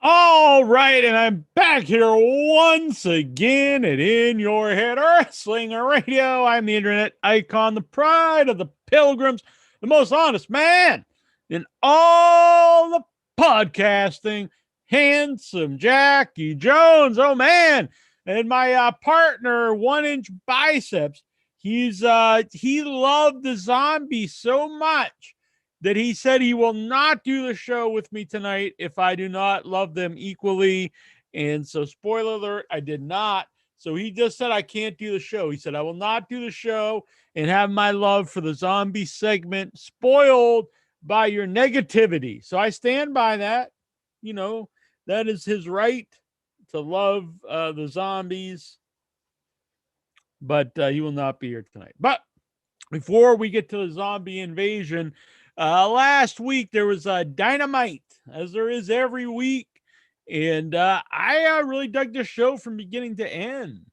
All right, and I'm back here once again at In Your Head Wrestling Radio. I'm the internet icon, the pride of the pilgrims, the most honest man in all the podcasting, handsome Jackie Jones. Oh man, and my partner, 1 inch biceps. He loved the zombie so much that he said he will not do the show with me tonight if I do not love them equally. And so, spoiler alert, I did not. So he just said I can't do the show. He said I will not do the show and have my love for the zombie segment spoiled by your negativity. So I stand by that. You know, that is his right to love the zombies, but he will not be here tonight. But before we get to the zombie invasion, last week there was a Dynamite, as there is every week, and I really dug this show from beginning to end.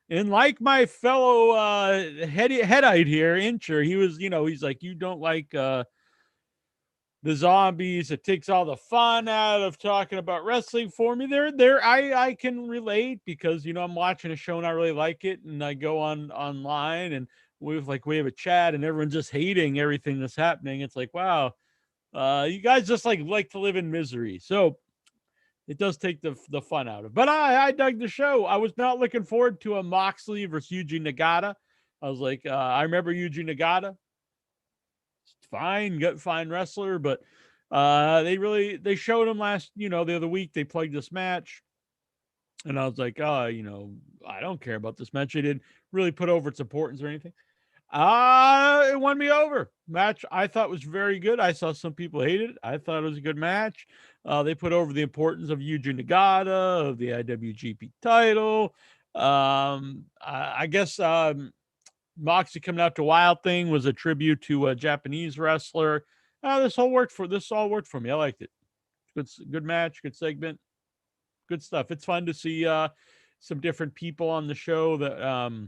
And like my fellow headite here, Incher, he was, he's like, you don't like the zombies. It takes all the fun out of talking about wrestling for me. I can relate because I'm watching a show and I really like it, and I go online and we have a chat and everyone's just hating everything that's happening. It's like, wow, you guys just like to live in misery. So it does take the fun out of it. But I dug the show. I was not looking forward to a Moxley versus Yuji Nagata. I was like, I remember Yuji Nagata. Fine wrestler, but they showed him the other week. They played this match, and I was like, I don't care about this match. They didn't really put over its importance or anything. It won me over. Match I thought was very good. I saw some people hate it. I thought it was a good match. They put over the importance of Yuji Nagata, of the IWGP title. I guess Moxie coming out to Wild Thing was a tribute to a Japanese wrestler. This all worked for me. I liked it. Good match, good segment, good stuff. It's fun to see some different people on the show that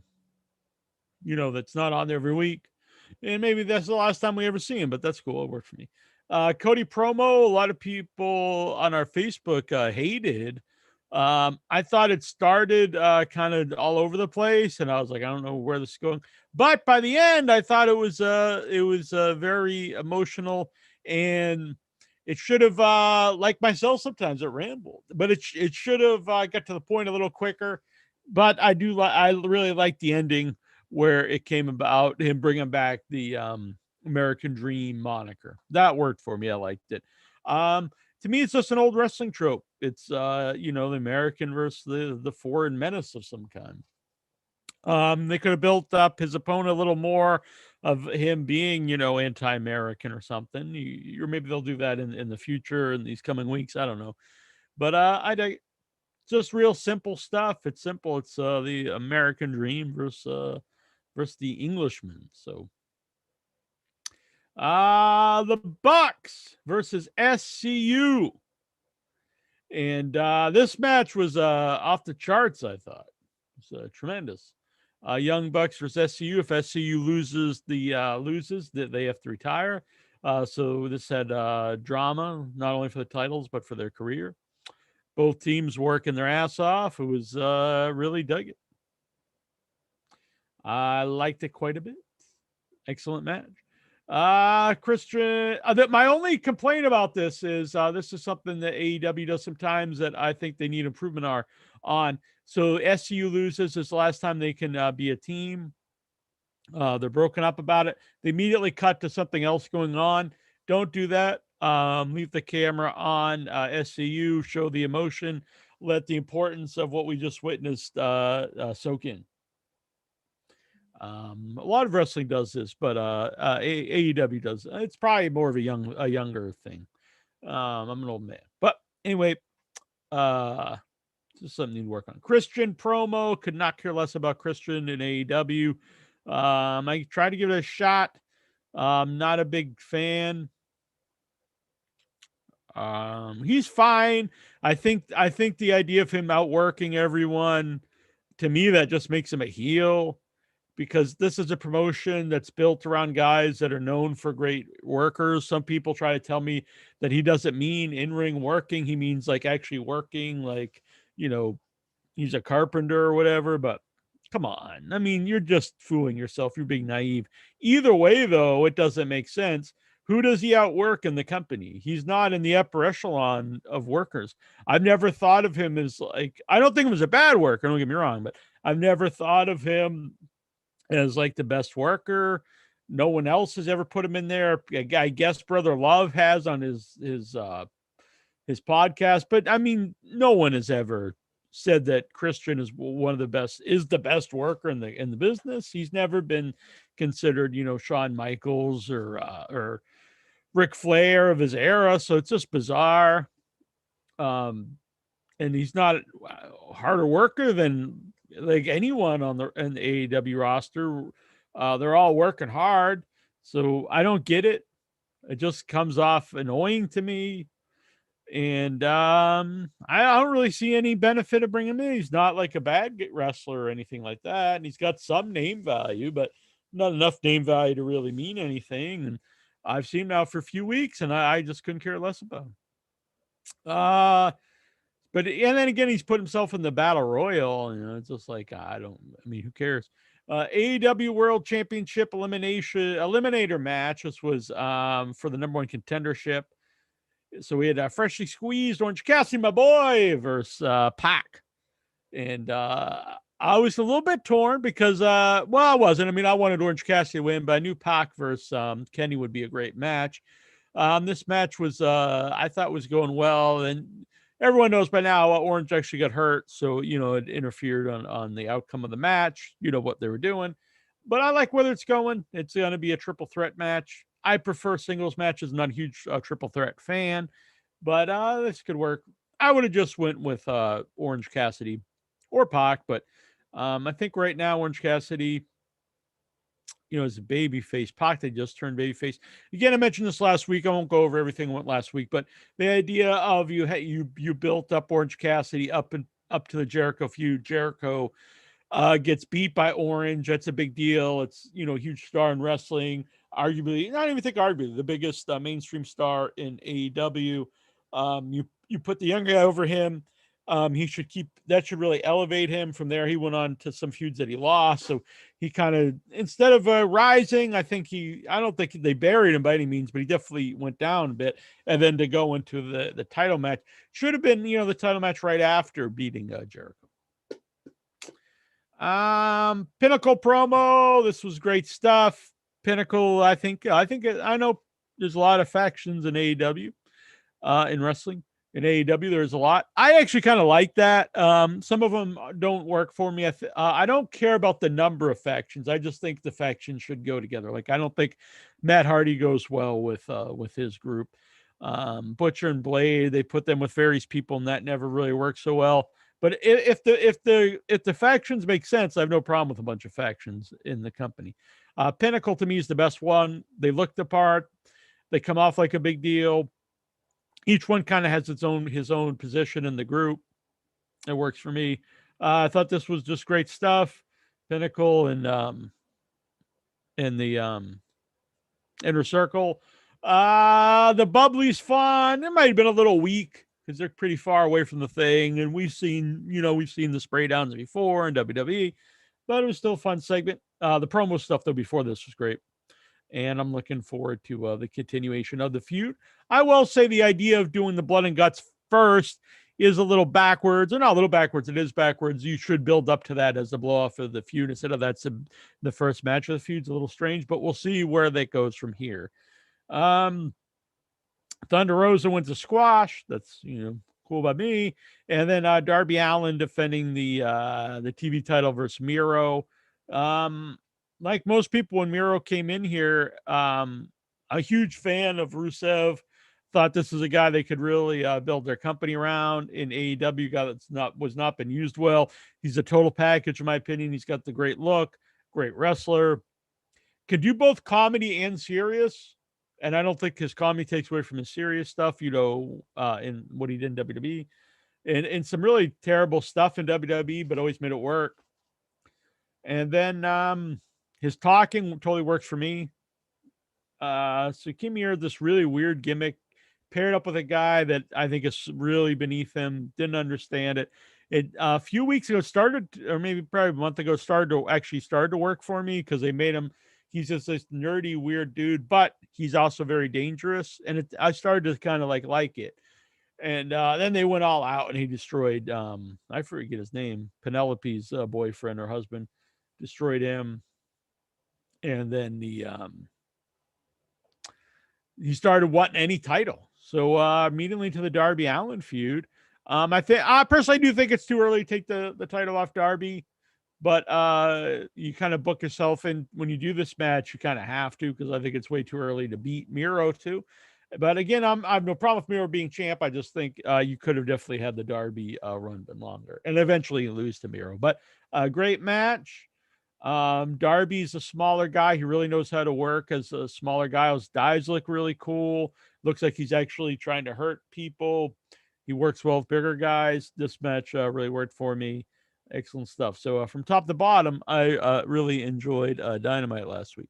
that's not on there every week. And maybe that's the last time we ever see him, but that's cool. It worked for me. Cody promo, a lot of people on our Facebook hated. I thought it started kind of all over the place, and I was like, I don't know where this is going. But by the end, I thought it was very emotional, and it should have, like myself, sometimes it rambled, but it should have got to the point a little quicker. But I really like the ending where it came about him bringing back the American Dream moniker. That worked for me. I liked it. To me, it's just an old wrestling trope. It's the American versus the foreign menace of some kind. They could have built up his opponent a little more of him being, anti-American or something. Or maybe they'll do that in the future in these coming weeks. I don't know. But just real simple stuff. It's simple. It's the American Dream versus the Englishman. So the Bucks versus SCU. And this match was off the charts, I thought. It was tremendous. Young Bucks versus SCU. If SCU loses, they have to retire. So this had drama, not only for the titles, but for their career. Both teams working their ass off. It was really dug it. I liked it quite a bit. Excellent match. Christian, my only complaint about this is something that AEW does sometimes that I think they need improvement on. So SCU loses. This is the last time they can be a team. They're broken up about it. They immediately cut to something else going on. Don't do that. Leave the camera on SCU, show the emotion, let the importance of what we just witnessed soak in. A lot of wrestling does this, but AEW does. It's probably more of a younger thing. I'm an old man, but anyway, just something to work on. Christian promo, could not care less about Christian in AEW. I tried to give it a shot. Not a big fan. He's fine. I think the idea of him outworking everyone, to me, that just makes him a heel. because this is a promotion that's built around guys that are known for great workers. Some people try to tell me that he doesn't mean in-ring working. He means like actually working, like, you know, he's a carpenter or whatever, but come on. I mean, you're just fooling yourself. You're being naive. Either way, though, it doesn't make sense. Who does he outwork in the company? He's not in the upper echelon of workers. I've never thought of him as like, I don't think him as a bad worker, don't get me wrong, but I've never thought of him as like the best worker. No one else has ever put him in there. I guess Brother Love has on his podcast, but I mean, no one has ever said that Christian is one of the best, is the best worker in the business. He's never been considered, you know, Shawn Michaels or Ric Flair of his era. So it's just bizarre. And he's not a harder worker than like anyone on the AEW roster. They're all working hard. So I don't get it. It just comes off annoying to me. And I don't really see any benefit of bringing him in. He's not like a bad wrestler or anything like that. And he's got some name value, but not enough name value to really mean anything. And I've seen him now for a few weeks, and I just couldn't care less about him. But and then again, he's put himself in the battle royal. You know, it's just like I mean, who cares? AEW World Championship Eliminator match. This was for the number one contendership. So we had freshly squeezed Orange Cassidy, my boy, versus Pac. And I was a little bit torn because, well, I wasn't. I mean, I wanted Orange Cassidy to win, but I knew Pac versus Kenny would be a great match. This match was, I thought was going well. And everyone knows by now Orange actually got hurt. So, you know, it interfered on the outcome of the match. You know what they were doing. But I like where it's going. It's going to be a triple threat match. I prefer singles matches. I'm not a huge triple threat fan, but this could work. I would have just went with Orange Cassidy or Pac, but I think right now Orange Cassidy, you know, is a babyface. Pac, they just turned babyface. Again, I mentioned this last week. I won't go over everything that went last week, but the idea of you built up Orange Cassidy up to the Jericho feud. Jericho gets beat by Orange. That's a big deal. It's, you know, a huge star in wrestling. Arguably, not even think arguably, the biggest mainstream star in AEW. You put the young guy over him. He should that should really elevate him. From there, he went on to some feuds that he lost. So he kind of, instead of rising, I don't think they buried him by any means, but he definitely went down a bit. And then to go into the title match, should have been, you know, the title match right after beating Jericho. Pinnacle promo. This was great stuff. Pinnacle, I know there's a lot of factions in AEW, in wrestling. In AEW, there's a lot. I actually kind of like that. Some of them don't work for me. I don't care about the number of factions. I just think the factions should go together. Like, I don't think Matt Hardy goes well with his group. Butcher and Blade, they put them with various people, and that never really works so well. But if the factions make sense, I have no problem with a bunch of factions in the company. Pinnacle to me is the best one. They look the part. They come off like a big deal. Each one kind of has his own position in the group. It works for me. I thought this was just great stuff. Pinnacle and the Inner Circle. The Bubbly's fun. It might have been a little weak because they're pretty far away from the thing, and we've seen the spray downs before in WWE, but it was still a fun segment. The promo stuff though before this was great, and I'm looking forward to the continuation of the feud. I will say the idea of doing the blood and guts first is a little backwards, or not a little backwards. It is backwards. You should build up to that as the blow off of the feud instead of that's the first match of the feud's a little strange, but we'll see where that goes from here. Thunder Rosa went to squash. That's, you know, cool by me. And then Darby Allin defending the TV title versus Miro. Like most people, when Miro came in here, a huge fan of Rusev. Thought this was a guy they could really build their company around. In AEW, guy was not been used well. He's a total package, in my opinion. He's got the great look, great wrestler. Could do both comedy and serious. And I don't think his comedy takes away from his serious stuff, you know, in what he did in WWE. And some really terrible stuff in WWE, but always made it work. And then his talking totally works for me. So he came here this really weird gimmick, paired up with a guy that I think is really beneath him. Didn't understand it. It a few weeks ago started, or maybe probably a month ago, started to work for me because they made him. He's just this nerdy, weird dude, but he's also very dangerous, and I started to kind of like it. And then they went all out, and he destroyed. I forget his name, Penelope's boyfriend or husband, destroyed him, and then he started wanting any title. So immediately to the Darby Allin feud. I personally do think it's too early to take the title off Darby, but you kind of book yourself in when you do this match. You kind of have to, because I think it's way too early to beat Miro too. But again, I have no problem with Miro being champ. I just think you could have definitely had the Darby run been longer and eventually lose to Miro. But a great match. Darby's a smaller guy. He really knows how to work as a smaller guy. His dives look really cool. Looks like he's actually trying to hurt people. He works well with bigger guys. This match really worked for me. Excellent stuff. So from top to bottom, I really enjoyed Dynamite last week.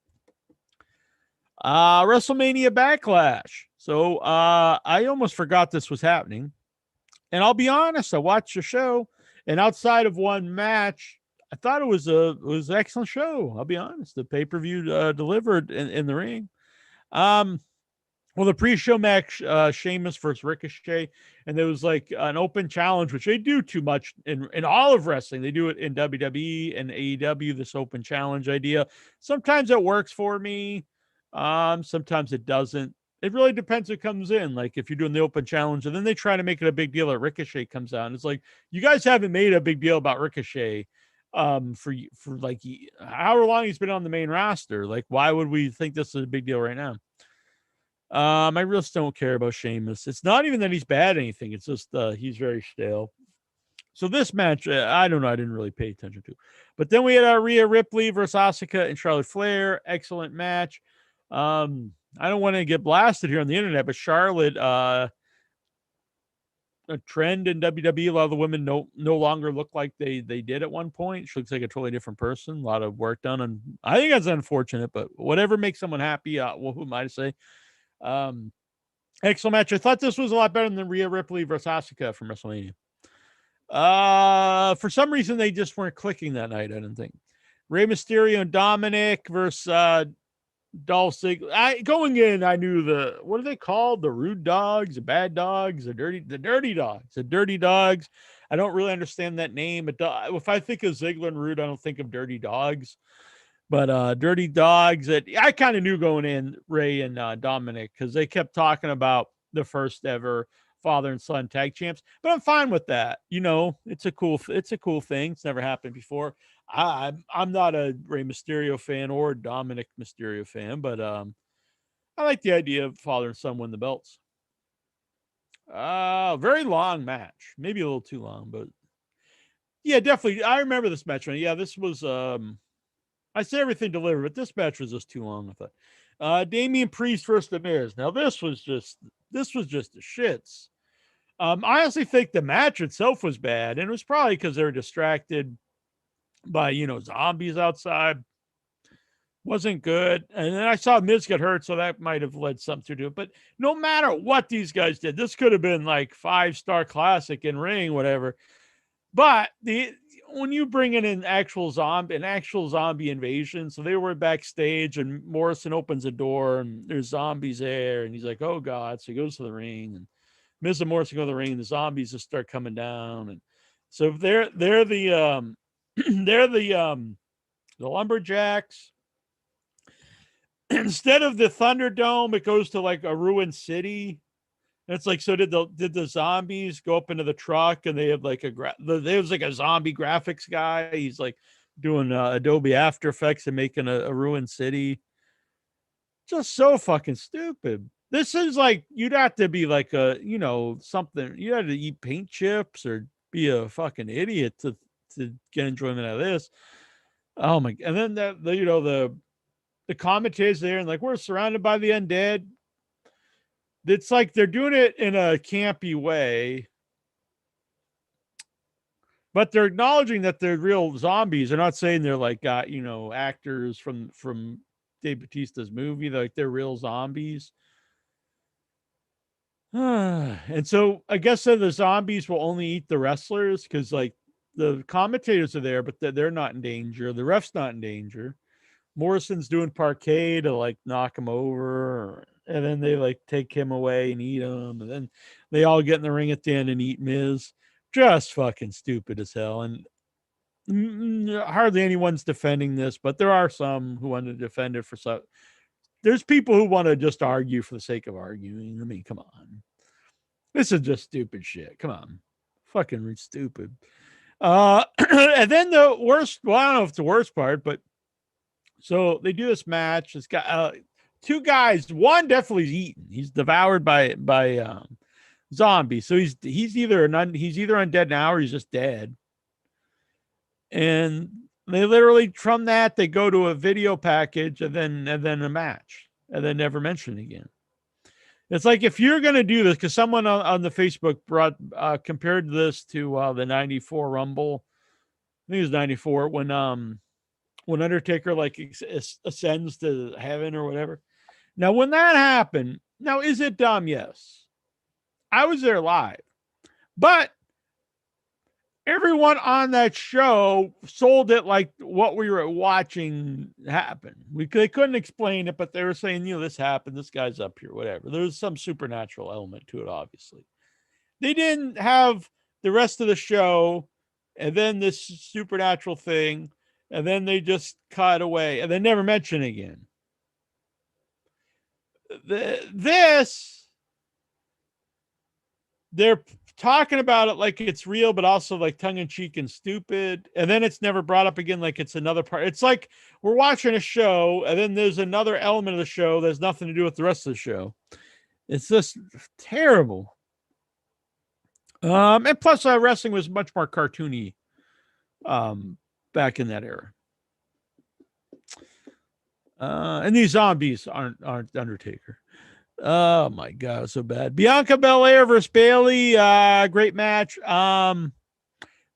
Wrestlemania Backlash. So I almost forgot this was happening. And I'll be honest, I watched the show, and outside of one match, I thought it was an excellent show. I'll be honest. The pay-per-view delivered in the ring. Well, the pre-show match, Sheamus versus Ricochet, and there was like an open challenge, which they do too much in all of wrestling. They do it in WWE and AEW, this open challenge idea. Sometimes it works for me. Sometimes it doesn't. It really depends who comes in. Like if you're doing the open challenge and then they try to make it a big deal that Ricochet comes out. And it's like, you guys haven't made a big deal about Ricochet for like however long he's been on the main roster. Like, why would we think this is a big deal right now? I really don't care about Sheamus. It's not even that he's bad at anything. It's just he's very stale. So this match, I don't know. I didn't really pay attention to. But then we had Rhea Ripley versus Asuka and Charlotte Flair. Excellent match. I don't want to get blasted here on the internet, but Charlotte, a trend in WWE, a lot of the women no longer look like they did at one point. She looks like a totally different person. A lot of work done, and I think that's unfortunate. But whatever makes someone happy, well, who am I to say? Excellent match. I thought this was a lot better than Rhea Ripley versus Asuka from WrestleMania. For some reason, they just weren't clicking that night, I didn't think. Rey Mysterio and Dominic versus Dolph Ziggler. Going in, I knew what are they called? The rude dogs, the bad dogs, the dirty dogs, the dirty dogs. I don't really understand that name. But if I think of Ziggler and Rude, I don't think of dirty dogs. But dirty dogs, I kind of knew going in, Ray and Dominic, because they kept talking about the first ever father and son tag champs. But I'm fine with that. You know, it's a cool thing. It's never happened before. I'm not a Rey Mysterio fan or a Dominic Mysterio fan, but I like the idea of father and son win the belts. Very long match, maybe a little too long, but yeah, definitely. I remember this match. Yeah, this was I say everything delivered, but this match was just too long, I thought. Damian Priest versus The Miz. Now this was just the shits. I honestly think the match itself was bad, and it was probably because they were distracted by zombies outside. Wasn't good. And then I saw Miz get hurt, so that might have led something to it. But no matter what these guys did, this could have been like 5-star classic in ring, whatever. But when you bring in an actual zombie invasion, so they were backstage and Morrison opens a door and there's zombies there, and he's like, oh God. So he goes to the ring, and Miz and Morrison go to the ring, and the zombies just start coming down. And so they're the they're the lumberjacks. Instead of the Thunderdome, it goes to like a ruined city. And it's like, so did the zombies go up into the truck, and they have like there's like a zombie graphics guy. He's like doing Adobe After Effects and making a ruined city. Just so fucking stupid. This is like, you'd have to be like something. You had to eat paint chips or be a fucking idiot to get enjoyment out of this. Oh my! And then the commentators there, and like, we're surrounded by the undead. It's like they're doing it in a campy way. but they're acknowledging that they're real zombies. They're not saying they're like actors from Dave Bautista's movie. They're real zombies. And so I guess the zombies will only eat the wrestlers because like the commentators are there, but they're not in danger. The ref's not in danger. Morrison's doing parquet to like knock him over, and then they like take him away and eat him, and then they all get in the ring at the end and eat Miz. Just fucking stupid as hell. And hardly anyone's defending this, but there are some who want to defend it for some. There's people who want to just argue for the sake of arguing. I mean, come on. This is just stupid shit. Come on. Fucking stupid. And then the worst, well, I don't know if it's the worst part, but so they do this match. It's got two guys. One definitely is eaten. He's devoured by zombies. So he's either undead now or he's just dead. And they literally from that they go to a video package and then a match and then never mention it again. It's like if you're going to do this, because someone on the Facebook brought compared this to the '94 Rumble. I think it was '94 when Undertaker like ascends to heaven or whatever. Now, when that happened, now is it dumb? Yes, I was there live, but everyone on that show sold it like what we were watching happen. They couldn't explain it, but they were saying, this happened. This guy's up here, whatever. There's some supernatural element to it, obviously. They didn't have the rest of the show and then this supernatural thing, and then they just cut away and they never mention it again. They're talking about it like it's real, but also like tongue-in-cheek and stupid. And then it's never brought up again like it's another part. It's like we're watching a show, and then there's another element of the show that has nothing to do with the rest of the show. It's just terrible. And plus, wrestling was much more cartoony back in that era. And these zombies aren't Undertaker. Oh my God, so bad. Bianca Belair versus Bayley, great match.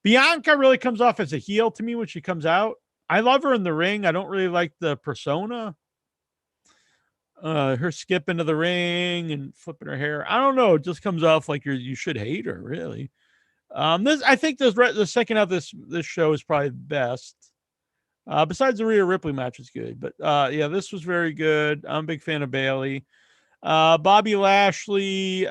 Bianca really comes off as a heel to me when she comes out. I love her in the ring. I don't really like the persona. Her skipping to the ring and flipping her hair. I don't know. It just comes off like you should hate her, really. I think the second half of this show is probably the best. Besides the Rhea Ripley match is good, but yeah, this was very good. I'm a big fan of Bayley. Bobby Lashley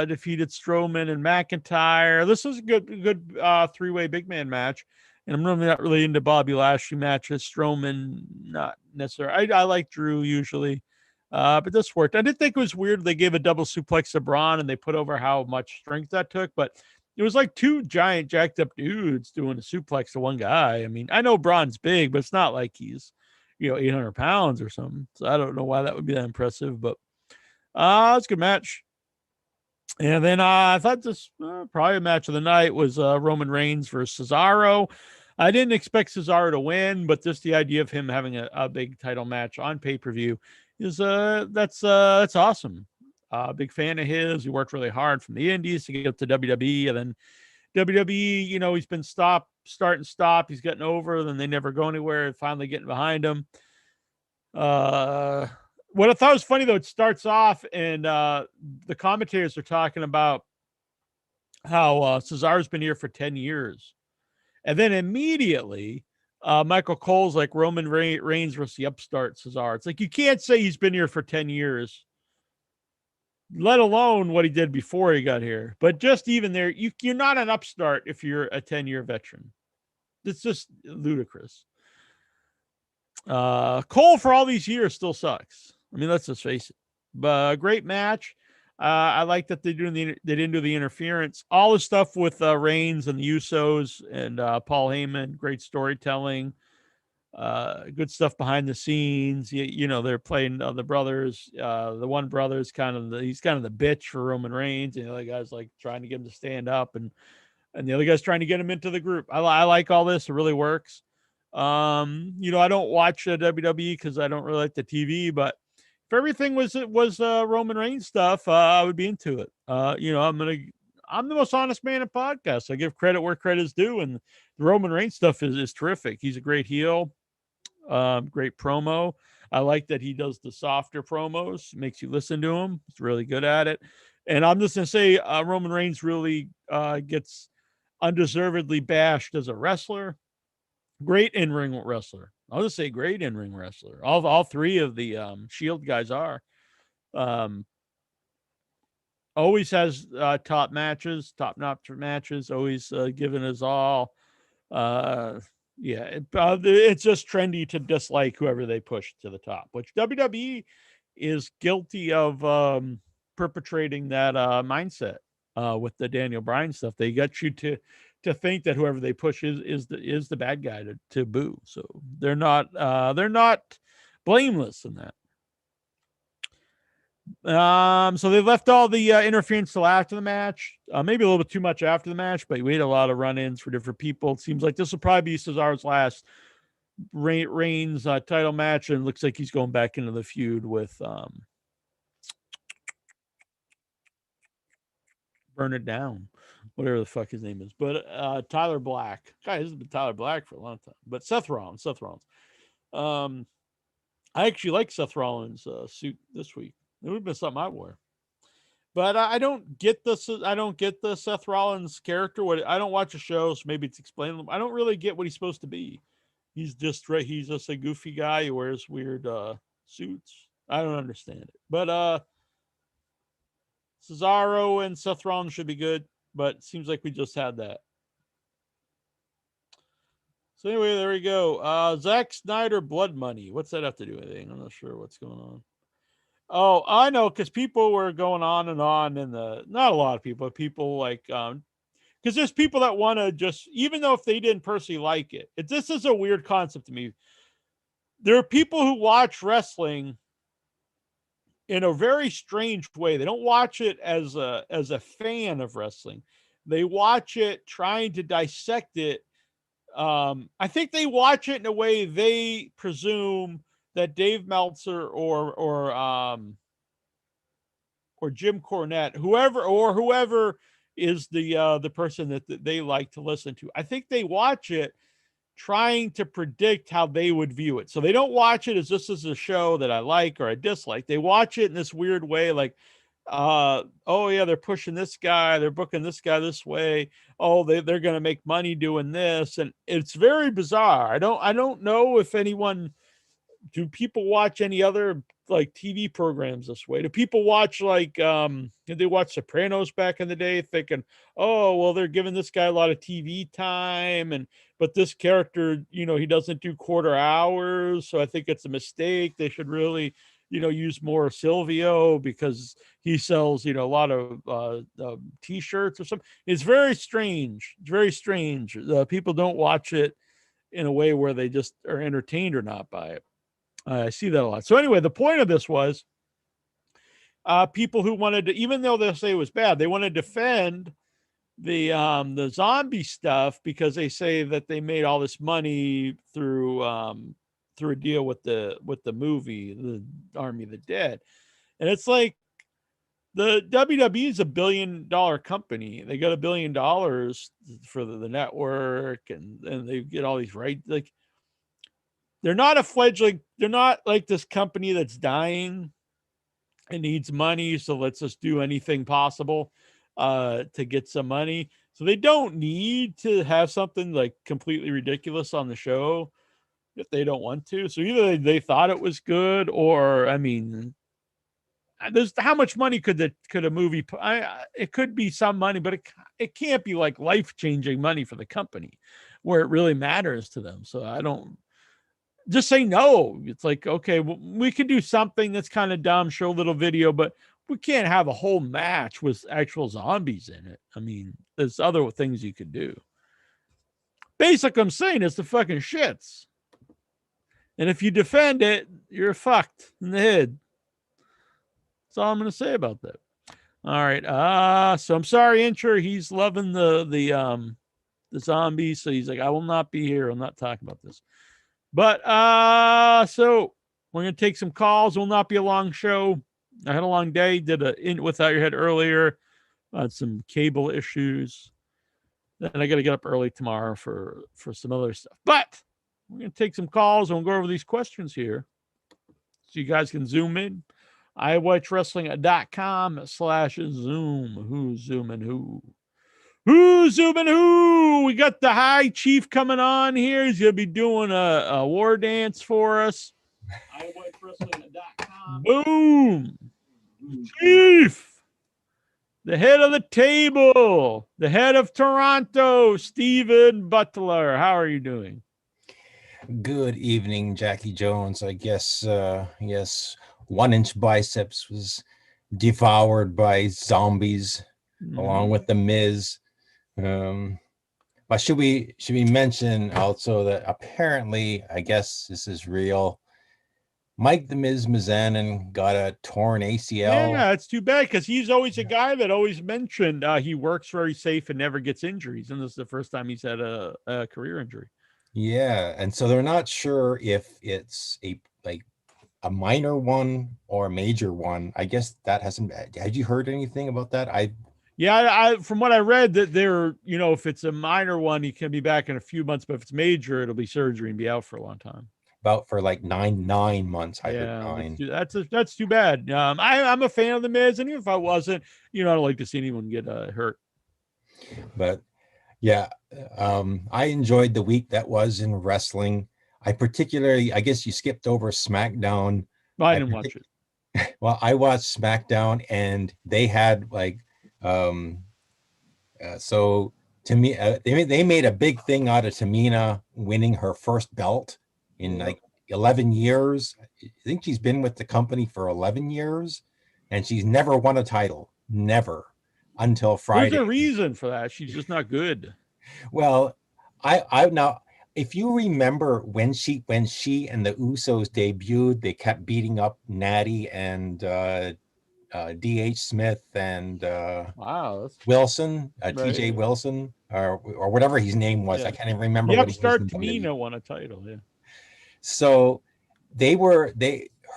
defeated Strowman and McIntyre. This was a good three-way big man match. And I'm normally not really into Bobby Lashley matches. Strowman, not necessarily. I like Drew usually. But this worked. I did think it was weird they gave a double suplex to Braun and they put over how much strength that took, but it was like two giant jacked up dudes doing a suplex to one guy. I mean, I know Braun's big, but it's not like he's 800 pounds or something. So I don't know why that would be that impressive, but it's a good match. And then I thought this probably a match of the night was Roman Reigns versus Cesaro. I didn't expect Cesaro to win, but just the idea of him having a big title match on pay-per-view is that's awesome. Big fan of his. He worked really hard from the Indies to get up to WWE, and then WWE, he's been start and stop. He's getting over, then they never go anywhere. Finally getting behind him. What I thought was funny though, it starts off and the commentators are talking about how Cesaro's been here for 10 years. And then immediately Michael Cole's like Roman Reigns versus the upstart Cesaro. It's like, you can't say he's been here for 10 years, let alone what he did before he got here. But just even there, you're not an upstart if you're a 10-year veteran. It's just ludicrous. Cole for all these years still sucks. I mean, let's just face it. But great match. I like that they didn't do the interference. All the stuff with Reigns and the Usos and Paul Heyman, great storytelling. Good stuff behind the scenes. They're playing the brothers. The one brother's he's kind of the bitch for Roman Reigns, and the other guy's like trying to get him to stand up, and the other guy's trying to get him into the group. I like all this. It really works. I don't watch WWE because I don't really like the TV, but if everything was Roman Reigns stuff, I would be into it. I'm the most honest man in podcasts. I give credit where credit is due, and the Roman Reigns stuff is terrific. He's a great heel, great promo. I like that he does the softer promos, makes you listen to him. He's really good at it. And I'm just going to say Roman Reigns really gets undeservedly bashed as a wrestler. Great in-ring wrestler. I'll just say great in-ring wrestler. All three of the Shield guys are. Always has top matches, top-notch matches, always giving us all. It's just trendy to dislike whoever they push to the top, which WWE is guilty of perpetrating that mindset with the Daniel Bryan stuff. They get you to think that whoever they push is the bad guy to boo. So they're not blameless in that. So they left all the interference till after the match, maybe a little bit too much after the match, but we had a lot of run-ins for different people. It seems like this will probably be Cesaro's last Reigns title match, and it looks like he's going back into the feud with Burn It Down, whatever the fuck his name is. But Tyler Black. Guy hasn't been Tyler Black for a long time. But Seth Rollins. I actually like Seth Rollins' suit this week. It would have been something I wore. But I don't get this. I don't get the Seth Rollins character. I don't watch a show, so maybe it's explainable. I don't really get what he's supposed to be. He's just a goofy guy who wears weird suits. I don't understand it. But Cesaro and Seth Rollins should be good, but it seems like we just had that. So anyway, there we go. Zack Snyder Blood Money. What's that have to do with anything? I'm not sure what's going on. Oh, I know, because people were going on and on not a lot of people, but people like, because there's people that want to just, even though if they didn't personally like it, this is a weird concept to me. There are people who watch wrestling in a very strange way. They don't watch it as a fan of wrestling. They watch it trying to dissect it. I think they watch it in a way they presume that Dave Meltzer or Jim Cornette, whoever is the person that they like to listen to. I think they watch it trying to predict how they would view it. So they don't watch it as this is a show that I like or I dislike. They watch it in this weird way, like, oh yeah, they're pushing this guy, they're booking this guy this way. Oh, they're going to make money doing this, and it's very bizarre. I don't know if anyone. Do people watch any other like TV programs this way? Do people watch like did they watch Sopranos back in the day thinking, oh well, they're giving this guy a lot of TV time, but this character, he doesn't do quarter hours, so I think it's a mistake. They should really, use more Silvio because he sells, a lot of t-shirts or something. It's very strange. It's very strange. People don't watch it in a way where they just are entertained or not by it. I see that a lot. So anyway, the point of this was people who wanted to, even though they say it was bad, they want to defend the zombie stuff because they say that they made all this money through a deal with the movie, the Army of the Dead. And it's like the WWE is $1 billion company. They got $1 billion for the network, and they get all these rights. Like, they're not a fledgling. They're not like this company that's dying and needs money. So let's just do anything possible to get some money. So they don't need to have something like completely ridiculous on the show if they don't want to. So either they thought it was good, or I mean, there's how much money could a movie? It could be some money, but it can't be like life-changing money for the company where it really matters to them. So I don't. Just say no. It's like, okay, well, we can do something that's kind of dumb, show a little video, but we can't have a whole match with actual zombies in it. I mean, there's other things you could do. Basically, I'm saying it's the fucking shits. And if you defend it, you're fucked in the head. That's all I'm going to say about that. All right. So I'm sorry, Incher. He's loving the zombies. So he's like, I will not be here. I'm not talking about this. But so we're going to take some calls. It will not be a long show. I had a long day. Did a In Without Your Head earlier. on some cable issues. Then I got to get up early tomorrow for some other stuff. But we're going to take some calls and we'll go over these questions here so you guys can zoom in. iWatchWrestling.com/Zoom. Who's zooming who? Who's zooming who? We got the High Chief coming on here. He's going to be doing a war dance for us. iWatchWrestling.com. Boom. Chief. The head of the table, the head of Toronto, Steven Butler. How are you doing? Good evening, Jackie Jones. I guess, yes, 1-inch biceps was devoured by zombies along with the Miz. But should we mention also that apparently, I guess this is real, Mike the Miz Mizanin got a torn ACL. Yeah, it's too bad because he's always a guy that always mentioned he works very safe and never gets injuries. And this is the first time he's had a career injury. Yeah, and so they're not sure if it's a minor one or a major one. I guess that hasn't. Had you heard anything about that? I from what I read that they're, if it's a minor one, he can be back in a few months, but if it's major, it'll be surgery and be out for a long time. About for like nine months. I heard 9. That's too bad. I'm a fan of the Miz, and even if I wasn't, I don't like to see anyone get hurt. But yeah, I enjoyed the week that was in wrestling. I guess you skipped over SmackDown. Well, I didn't watch it. Well, I watched SmackDown, and they had so to me, they made a big thing out of Tamina winning her first belt in 11 years. I think she's been with the company for 11 years, and she's never won a title. Never. Until Friday. There's a reason for that. She's just not good. Well, I now, if you remember when she and the Usos debuted, they kept beating up Natty and D.H. Smith and Wilson, T.J. Wilson, or whatever his name was. I can't even remember. What Upstart Tamina won a title. Yeah. So her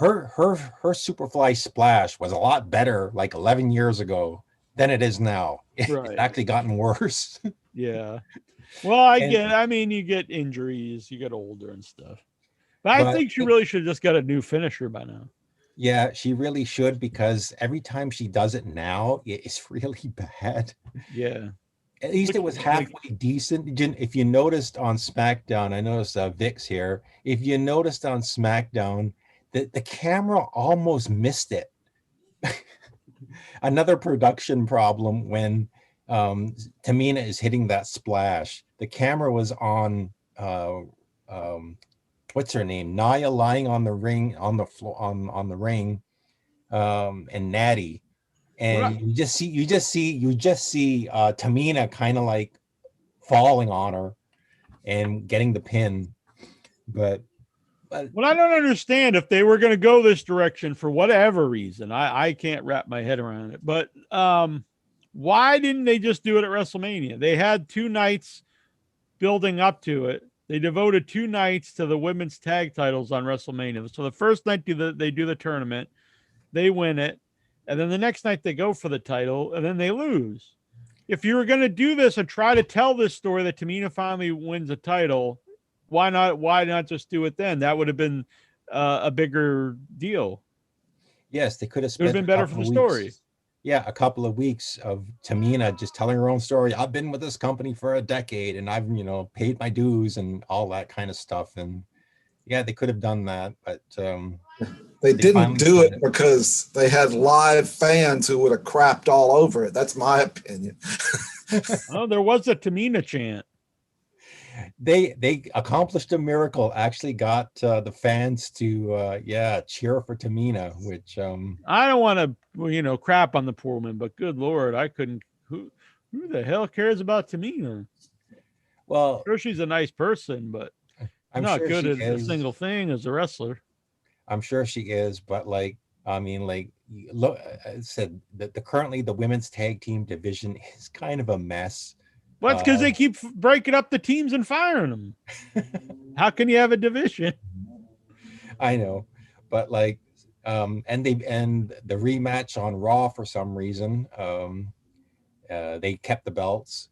Superfly splash was a lot better 11 years ago than it is now. Right. It's actually gotten worse. Yeah. Well, you get injuries, you get older and stuff. But I think she really should have just got a new finisher by now. Yeah, she really should, because every time she does it now, it's really bad. Yeah. At least it was halfway decent. If you noticed on SmackDown, I noticed Vic's here. If you noticed on SmackDown, the camera almost missed it. Another production problem when Tamina is hitting that splash. The camera was on what's her name? Nia lying on the ring on the floor on the ring, and Natty. And you just see Tamina kind of falling on her and getting the pin. But what I don't understand, if they were going to go this direction for whatever reason, I can't wrap my head around it. But why didn't they just do it at WrestleMania? They had 2 nights building up to it. They devoted 2 nights to the women's tag titles on WrestleMania. So the first night they do the tournament, they win it. And then the next night they go for the title, and then they lose. If you were going to do this and try to tell this story that Tamina finally wins a title, why not just do it then? That would have been a bigger deal. Yes, they could have. It would have been better for the story. Yeah, a couple of weeks of Tamina just telling her own story. I've been with this company for a decade, and I've paid my dues and all that kind of stuff. And yeah, they could have done that, but they didn't do it because they had live fans who would have crapped all over it. That's my opinion. Oh, there was a Tamina chant. They accomplished a miracle. Actually got the fans to cheer for Tamina, which I don't want to crap on the poor woman, but good Lord, I couldn't. Who the hell cares about Tamina? Well, I'm sure she's a nice person, but I'm not sure good at a single thing as a wrestler. I'm sure she is, but look, I said that currently the women's tag team division is kind of a mess. Well, it's because they keep breaking up the teams and firing them. How can you have a division? I know, but and the rematch on Raw for some reason, They kept the belts.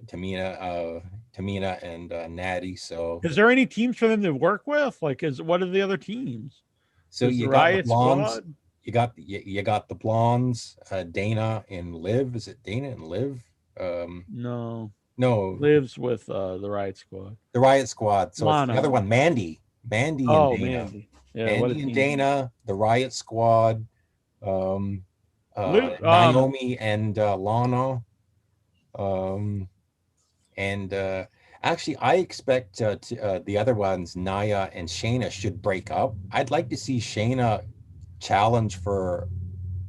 Tamina and Natty. So is there any teams for them to work with? Like, what are the other teams? So Is you the got the Riot blondes. Squad? You got the blondes. Dana and Liv. Is it Dana and Liv? No, No, lives with the Riot Squad. the Riot Squad. So it's the Lana. other one, Mandy. Mandy and Oh, Dana. Mandy. Yeah, what a Mandy and team. Dana, the Riot Squad. Liv, Naomi and Lana. And actually, I expect the other ones, Naya and Shayna, should break up. I'd like to see Shayna challenge for.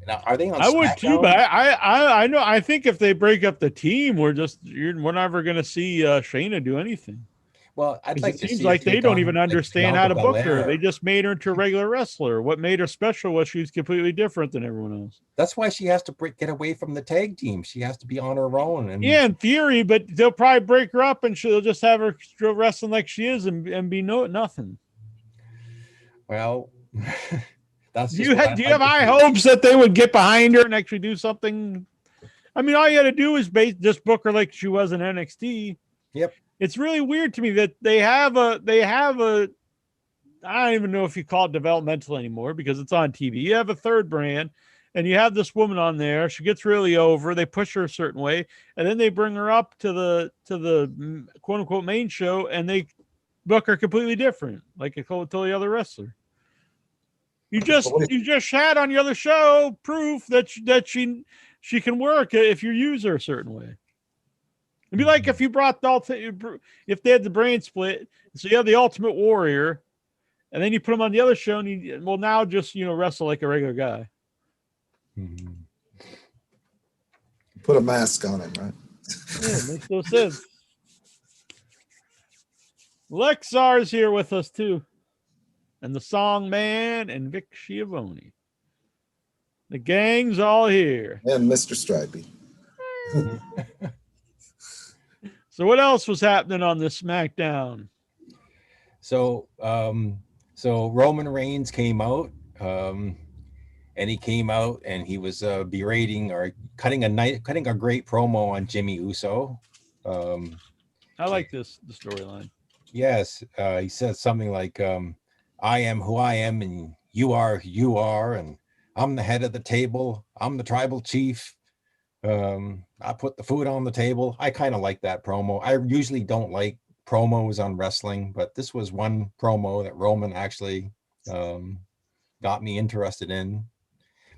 Now, are they on? I would too, SmackDown? but I know. I think if they break up the team, we're never going to see Shayna do anything. Well, I'd like It to seems see like if they they've don't gone even like understand how to Bianca book her. Bel-Air. They just made her into a regular wrestler. What made her special was she was completely different than everyone else. That's why she has to get away from the tag team. She has to be on her own. And Yeah, in theory, but they'll probably break her up and she'll just have her wrestling like she is and be nothing. well, that's Do just you have high hopes that they would get behind her and actually do something? I mean, all you got to do is just book her like she was in NXT. Yep. It's really weird to me that they have a I don't even know if you call it developmental anymore because it's on TV. You have a third brand and you have this woman on there. She gets really over. They push her a certain way, and then they bring her up to the quote unquote main show and they book her completely different, like a totally other wrestler. You just had on the other show proof that she can work if you use her a certain way. It'd be like if you brought if they had the brand split, so you have the Ultimate Warrior, and then you put him on the other show, and he now just wrestle like a regular guy. Mm-hmm. Put a mask on him, right? Yeah, makes no sense. Lexar's here with us too, and the Song Man and Vic Schiavone. The gang's all here. And Mr. Stripey. So what else was happening on this SmackDown? So Roman Reigns came out, and he came out and he was berating or cutting a great promo on Jimmy Uso. I like the storyline. Yes, he said something like, "I am who I am, and you are who you are, and I'm the head of the table. I'm the tribal chief. I put the food on the table." I kind of like that promo. I usually don't like promos on wrestling, but this was one promo that Roman actually got me interested in.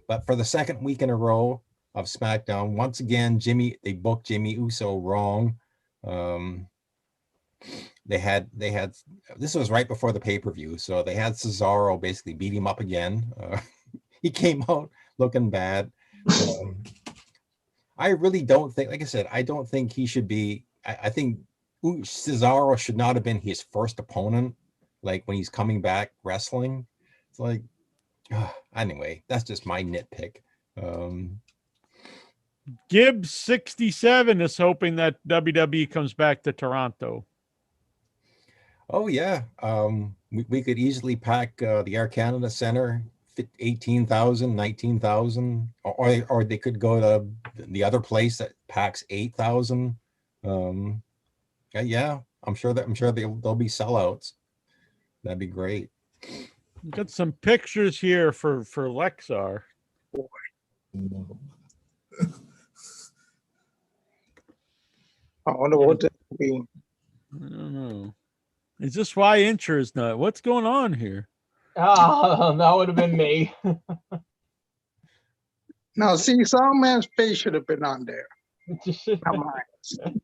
But for the second week in a row of SmackDown, once again, they booked Jimmy Uso wrong. They had this was right before the pay-per-view, so they had Cesaro basically beat him up again. He came out looking bad. I really don't think, like I said, I don't think he should be. I think Cesaro should not have been his first opponent, like when he's coming back wrestling. It's like, anyway, that's just my nitpick. Gibbs 67 is hoping that WWE comes back to Toronto. Oh yeah, we could easily pack the Air Canada Center, 18,000, 19,000, or they could go to the other place that packs 8,000. Yeah, I'm sure they'll be sellouts. That'd be great. Got some pictures here for Lexar. I wonder what that would be. I don't know. Is this why Incher is not? What's going on here? That would have been me. Now, see, Songman's face should have been on there. Not mine.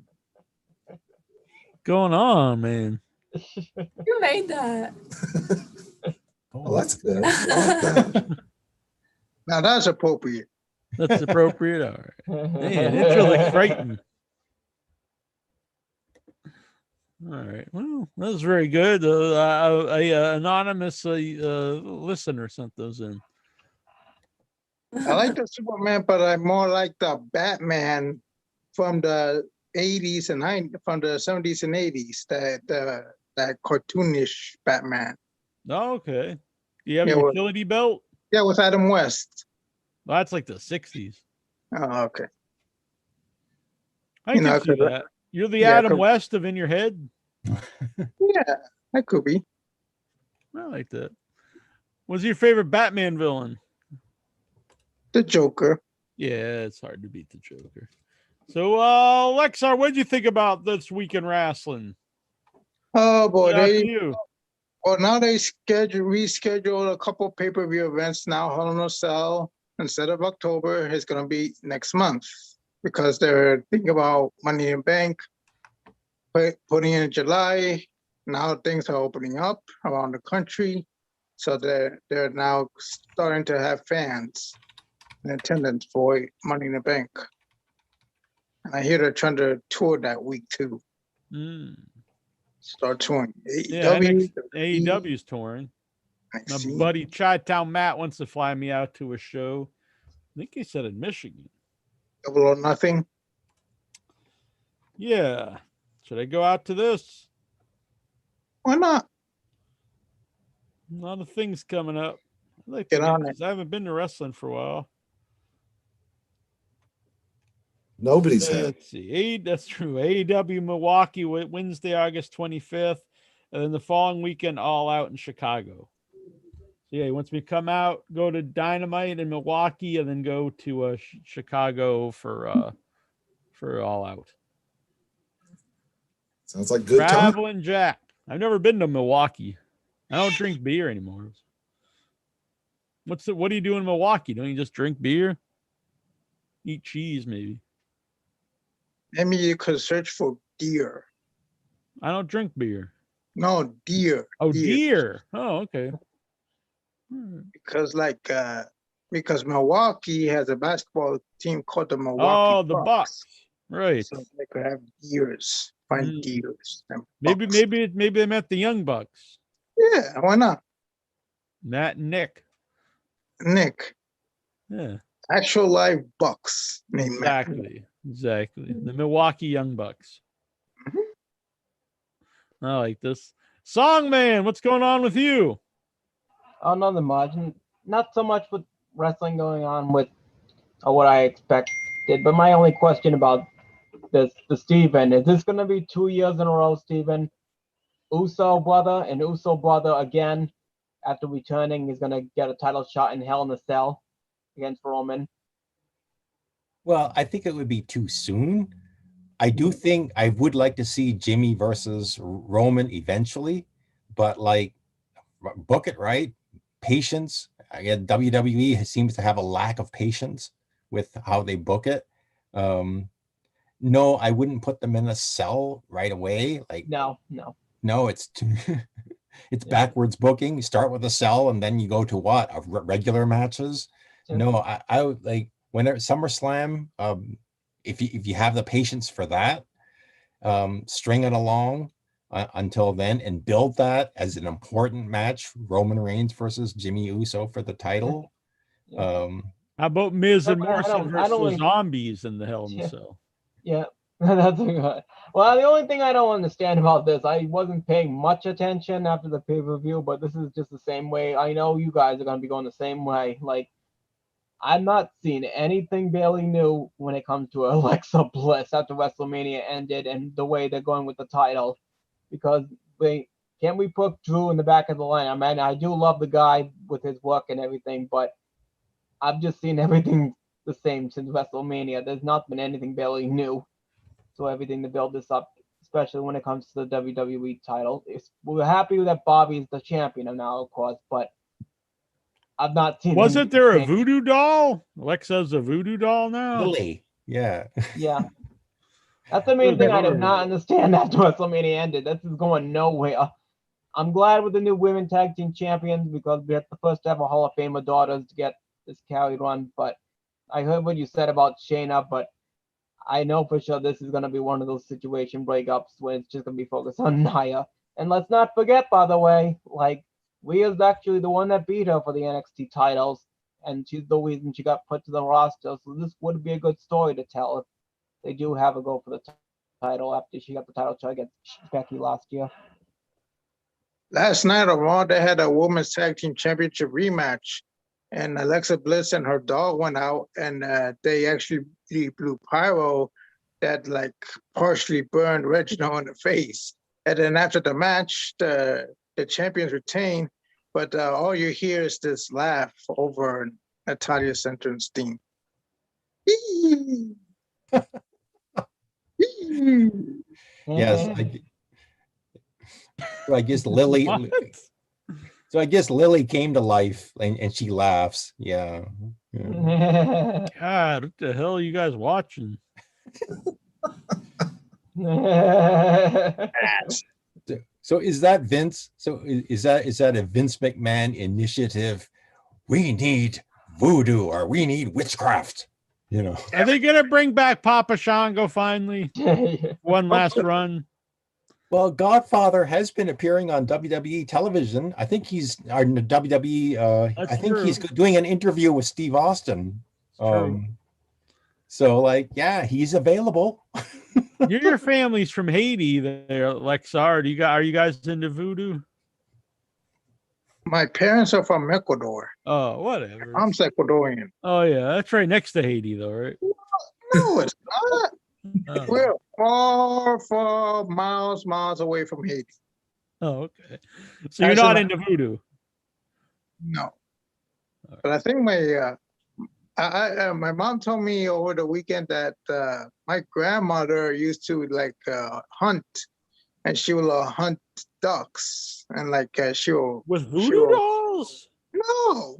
Going on, man? You made that. Oh, that's good. I like that. Now, that's appropriate. That's appropriate. All right. Man, Incher looks frightened. All right. Well, that was very good. A anonymous listener sent those in. I like the Superman, but I more like the Batman from the 80s and 90s, from the 70s and 80s. That cartoonish Batman. Oh, okay. Do you have Yeah, a utility belt? Yeah, with Adam West. Well, that's like the 60s. Oh, okay. I You know, can see that. You're the yeah, Adam West of In Your Head. yeah, that could be. I like that. What's your favorite Batman villain? The Joker. Yeah, it's hard to beat the Joker. So, Lexar, what did you think about this week in wrestling? Oh boy, now they reschedule a couple pay-per-view events now. Hell in a Cell, instead of October, it's gonna be next month because they're thinking about Money in Bank, putting in July. Now things are opening up around the country, so they're now starting to have fans in attendance for Money in the Bank. And I hear they're trying to tour that week too. Start touring. AEW's touring. My NXT. buddy Chi-Town Matt wants to fly me out to a show. I think he said in Michigan. Double or Nothing. Yeah. Should I go out to this? Why not? A lot of things coming up. I'd like Get to on it. I haven't been to wrestling for a while. Nobody's had. Let's see. That's true. AEW Milwaukee Wednesday, August 25th. And then the following weekend, All Out in Chicago. So yeah, he wants me to come out, go to Dynamite in Milwaukee, and then go to Chicago for All Out. Sounds like good time. Traveling Jack. I've never been to Milwaukee. I don't drink beer anymore. What do you do in Milwaukee? Don't you just drink beer? Eat cheese, maybe. Maybe you could search for deer. I don't drink beer. No, deer. Oh, deer. Oh, okay. Because Milwaukee has a basketball team called the Milwaukee Oh, the Bucks. Right. So they could have deers. Find deers. Maybe they met the Young Bucks. Yeah, why not? Matt and Nick. Yeah. Actual live Bucks named Matt. Exactly. The Milwaukee Young Bucks. I like this. Songman, what's going on with you? Oh, nothing much. Not so much with wrestling going on with what I expected, but my only question about the Steven, is this going to be 2 years in a row, Steven? Uso brother and Uso brother again, after returning, is going to get a title shot in Hell in a Cell against Roman? Well, I think it would be too soon. I do think I would like to see Jimmy versus Roman eventually, but like, book it right. Patience. Again, WWE seems to have a lack of patience with how they book it. No, I wouldn't put them in a cell right away. Like, no, it's it's backwards booking. You start with a cell and then you go to what? Regular matches. Sure. No, I would like whenever SummerSlam. If you have the patience for that, string it along until then and build that as an important match. Roman Reigns versus Jimmy Uso for the title. How about Miz and Morrison versus zombies in the Hell in a Cell? Yeah, that's good. Well, the only thing I don't understand about this, I wasn't paying much attention after the pay-per-view, but this is just the same way. I know you guys are going to be going the same way. Like, I'm not seeing anything barely new when it comes to Alexa Bliss after WrestleMania ended and the way they're going with the title. Because can't we put Drew in the back of the line? I mean, I do love the guy with his work and everything, but I've just seen everything the same since WrestleMania. There's not been anything barely new. So everything to build this up, especially when it comes to the WWE title. We're happy that Bobby's the champion now, of course, but I've not seen. Wasn't there a voodoo doll? Alexa's a voodoo doll now. Lily, yeah. That's the main thing I do not understand after WrestleMania ended. This is going nowhere. I'm glad with the new women tag team champions because we had the first ever Hall of Famer daughters to get this carried on. But I heard what you said about Shayna, but I know for sure this is going to be one of those situation breakups where it's just going to be focused on Nia. And let's not forget, by the way, like, Rhea's actually the one that beat her for the NXT titles, and she's the reason she got put to the roster. So this would be a good story to tell if they do have a go for the title after she got the title shot against Becky last year. Last night on Raw, they had a women's tag team championship rematch, and Alexa Bliss and her dog went out, and they actually blew pyro that like partially burned Reginald in the face. And then after the match, the champions retain, but all you hear is this laugh over Natalia's entrance theme. Yes, I guess Lily. What? So I guess Lily came to life and she laughs. Yeah. God, what the hell are you guys watching? So is that Vince? So is that a Vince McMahon initiative? We need voodoo or we need witchcraft. Are they gonna bring back Papa Shango finally? One last run. Well, Godfather has been appearing on WWE television. I think he's on WWE. I think he's doing an interview with Steve Austin. So, like, yeah, he's available. Your family's from Haiti, there, Lexar. Are you guys into voodoo? My parents are from Ecuador. Oh, whatever. I'm Ecuadorian. Oh yeah, that's right next to Haiti, though, right? No, it's not. Oh. We're far miles away from Haiti. Oh, okay. So you're not into voodoo? No. But I think my mom told me over the weekend that my grandmother used to like hunt, and she will hunt ducks, and like she'll with voodoo dolls. No.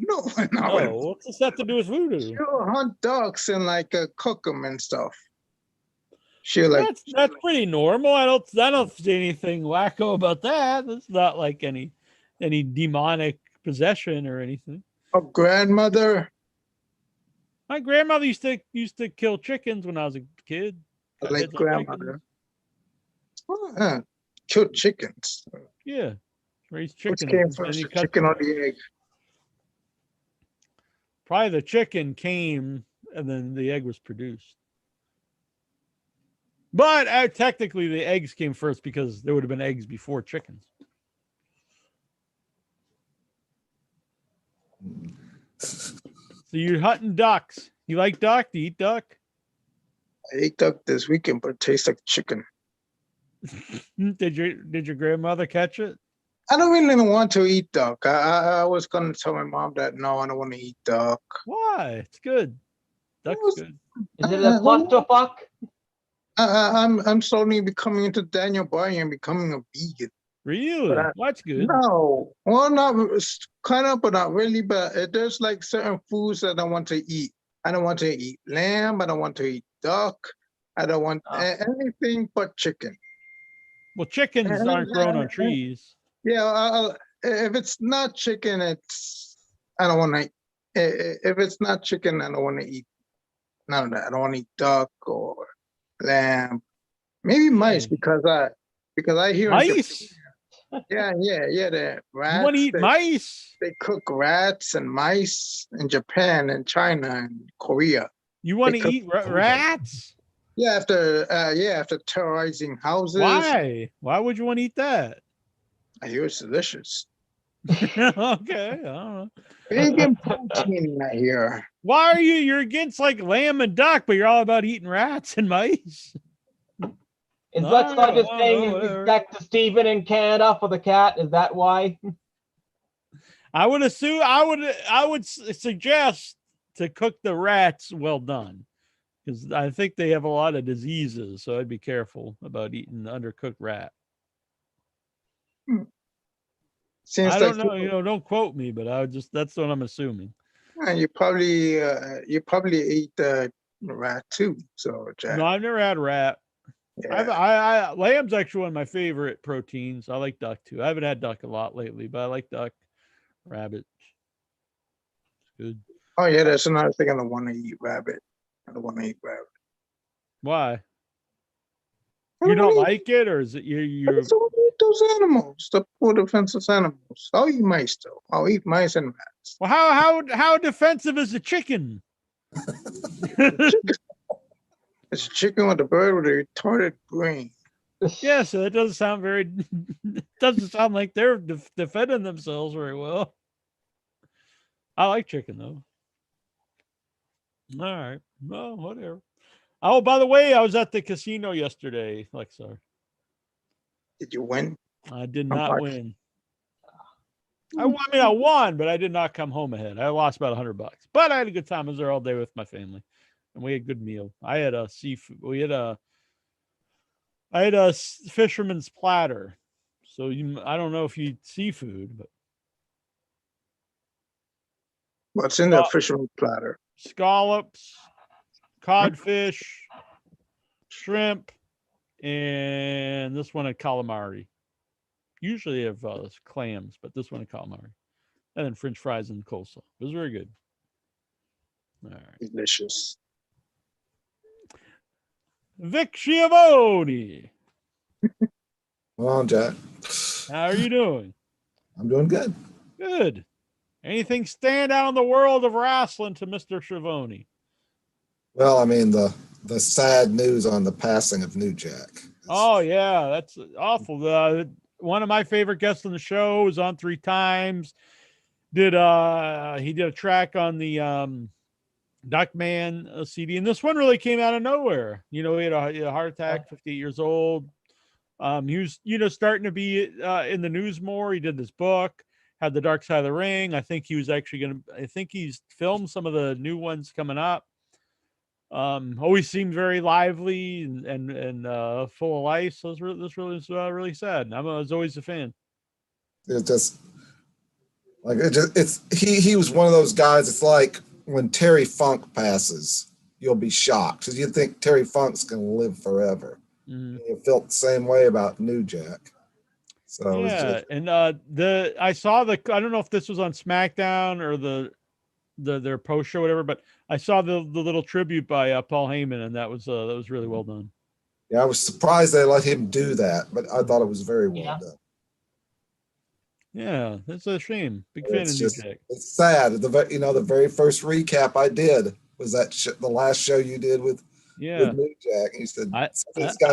Oh, what's this have to do with voodoo? She'll hunt ducks and like cook them and stuff. She'll like that's pretty normal. I don't see anything wacko about that. It's not like any demonic possession or anything. A grandmother. My grandmother used to kill chickens when I was a kid. Like grandmother. Kill chickens. Yeah, raised chickens. Which came first, the chicken or the egg? Probably the chicken came, and then the egg was produced. But technically, the eggs came first because there would have been eggs before chickens. So you're hunting ducks. You like duck? Do you eat duck? I ate duck this weekend, but it tastes like chicken. Did your grandmother catch it? I don't really want to eat duck. I was gonna tell my mom that no, I don't want to eat duck. Why? It's good. Duck's good. Is it a clusterfuck? I'm slowly becoming into Daniel Bryan and becoming a vegan. Really? That's good. No, well, not kind of, but not really. But there's like certain foods that I want to eat. I don't want to eat lamb. I don't want to eat duck. I don't want anything but chicken. Well, chickens aren't grown on trees. Yeah, if it's not chicken, I don't want to. If it's not chicken, I don't want to eat none of that. I don't want to eat duck or lamb. Maybe mice because I hear mice. Yeah. The rats. You want to eat mice? They cook rats and mice in Japan and China and Korea. You want to eat rats? Yeah, after terrorizing houses. Why? Why would you want to eat that? I hear it's delicious. Okay, I don't know. Big in protein, I hear. Why are you're against like lamb and duck, but you're all about eating rats and mice? Is that not just saying respect to Steven in Canada for the cat? Is that why? I would assume I would suggest to cook the rats well done, because I think they have a lot of diseases. So I'd be careful about eating undercooked rat. I don't know, don't quote me, but that's what I'm assuming. And you probably ate rat too. So Jack. No, I've never had rat. Yeah. Lamb's actually one of my favorite proteins. I like duck too. I haven't had duck a lot lately, but I like duck. Rabbit. It's good. Oh yeah, that's another thing. I don't want to eat rabbit. I don't want to eat rabbit. Why? You don't like it, or is it you? I don't eat those animals, the poor defenseless animals. I'll eat mice though. I'll eat mice and rats. Well, how defensive is a chicken? It's a chicken with a bird with a retarded brain. Yeah, so it doesn't sound doesn't sound like they're defending themselves very well. I like chicken though. All right, well, whatever. Oh, by the way, I was at the casino yesterday, Lexar. Did you win? I did I'm not sorry. win. I mean, I won, but I did not come home ahead. I lost about $100, but I had a good time. I was there all day with my family, and we had a good meal. I had a seafood. I had a fisherman's platter. So I don't know if you eat seafood, but What's in the fisherman platter? scallops, codfish, shrimp, and this one a calamari. Usually they have clams, but this one a calamari. And then French fries and coleslaw. It was very good. All right. Delicious. Vic Schiavone, Come on, Jack. how are you doing? I'm doing good. Good. Anything stand out in the world of wrestling to Mr. Schiavone? Well, I mean, the sad news on the passing of New Jack. Oh, yeah, that's awful. One of my favorite guests on the show was on 3 times. He did a track on the Duckman CD, and this one really came out of nowhere. He had a heart attack, 58 years old. He was, starting to be in the news more. He did this book, had the Dark Side of the Ring. I think he was actually I think he's filmed some of the new ones coming up. Always seemed very lively and full of life. So this really was really sad. I was always a fan. It's just like he was one of those guys. It's like when Terry Funk passes, you'll be shocked because you think Terry Funk's going to live forever. Mm-hmm. You felt the same way about New Jack. So yeah, and I saw I don't know if this was on SmackDown or their post show, whatever, but I saw the little tribute by Paul Heyman, and that was really well done. Yeah, I was surprised they let him do that, but I thought it was very well done. Yeah, that's a shame. Big fan of New Jack. It's sad. The very first recap I did was that the last show you did with New Jack. He said, I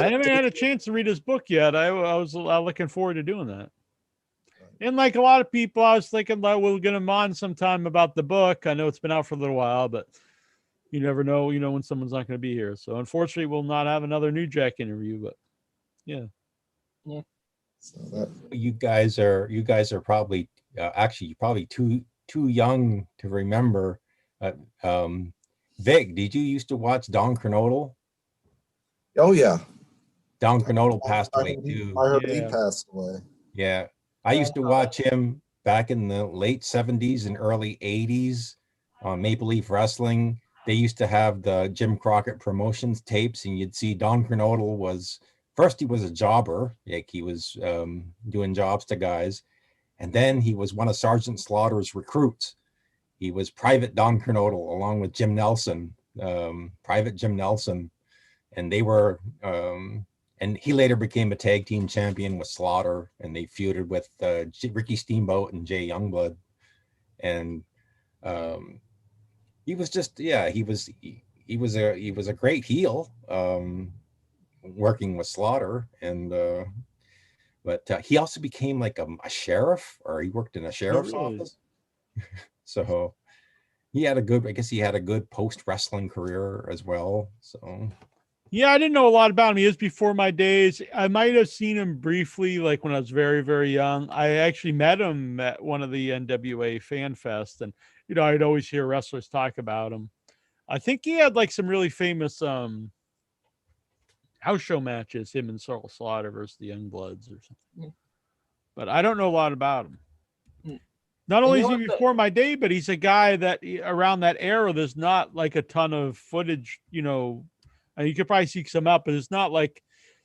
haven't had a chance to read his book yet. I was looking forward to doing that. And like a lot of people, I was thinking that we're going to on sometime about the book. I know it's been out for a little while, but you never know, when someone's not going to be here. So unfortunately, we'll not have another New Jack interview, but yeah. So you guys are probably actually probably too young to remember. Vic, did you used to watch Don Kernodle? Oh yeah, Don Kernodle passed away too. I heard he passed away. Yeah, I used to watch him back in the late 70s and early 80s on Maple Leaf Wrestling. They used to have the Jim Crockett Promotions tapes, and you'd see Don Kernodle he was a jobber, like he was doing jobs to guys, and then he was one of Sergeant Slaughter's recruits. He was Private Don Kernodle along with Jim Nelson, Private Jim Nelson, and they were, and he later became a tag team champion with Slaughter, and they feuded with Ricky Steamboat and Jay Youngblood, and he was just, he was a great heel, working with Slaughter, and but he also became like a sheriff, or he worked in a sheriff's office. So he had a good post wrestling career as well. So yeah, I didn't know a lot about him. He was before my days. I might have seen him briefly, like when I was very, very young. I actually met him at one of the NWA Fan Fest, and I'd always hear wrestlers talk about him. I think he had like some really famous house show matches, him and Slaughter versus the Youngbloods or something. But I don't know a lot about him. Not only is he before my day, but he's a guy that around that era, there's not like a ton of footage, and you could probably seek some up, but it's not like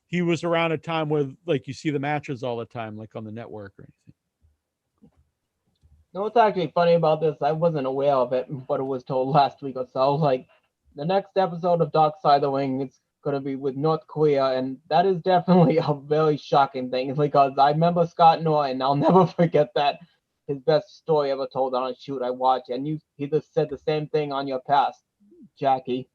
he was around a time where like you see the matches all the time, like on the network or anything. No, what's actually funny about this, I wasn't aware of it, but it was told last week or so. I was like, the next episode of Dark Side of the Ring, it's going to be with North Korea, and that is definitely a very shocking thing, because I remember Scott Norton. I'll never forget that. His best story ever told on a shoot I watched, and he just said the same thing on your past, Jackie.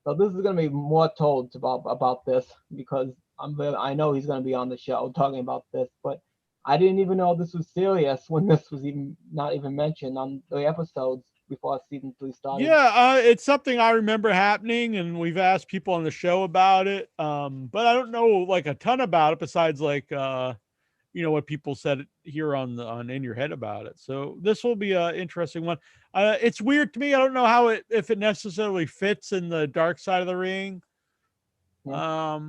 So this is going to be more told about this, because I know he's going to be on the show talking about this, but I didn't even know this was serious when this was not even mentioned on the episodes. before season 3 started. Yeah, it's something I remember happening, and we've asked people on the show about it. But I don't know like a ton about it besides like what people said here on In Your Head about it. So this will be an interesting one. It's weird to me. I don't know if it necessarily fits in the dark side of the ring. Yeah.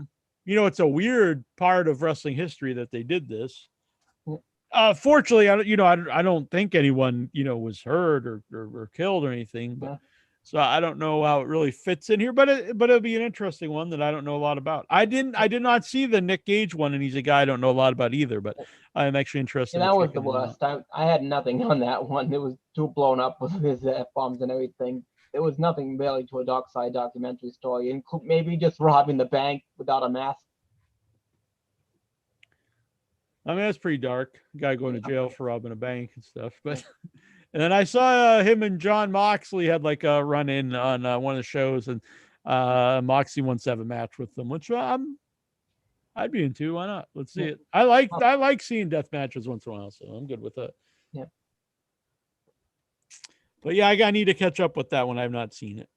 It's a weird part of wrestling history that they did this. Fortunately, I don't think anyone, was hurt or killed or anything, but so I don't know how it really fits in here, but it'll be an interesting one that I don't know a lot about. I did not see the Nick Gage one, and he's a guy I don't know a lot about either, but I'm actually interested. And that was the worst. I had nothing on that one. It was too blown up with his F-bombs and everything. There was nothing really to a dark side documentary story, maybe just robbing the bank without a mask. I mean, that's pretty dark. Guy going to jail for robbing a bank and stuff. But and then I saw him and John Moxley had like a run in on one of the shows, and Moxley wants to have a match with them, which I'd be into. Why not? Let's see it. I like seeing death matches once in a while, so I'm good with that. Yeah. But yeah, I need to catch up with that one. I've not seen it.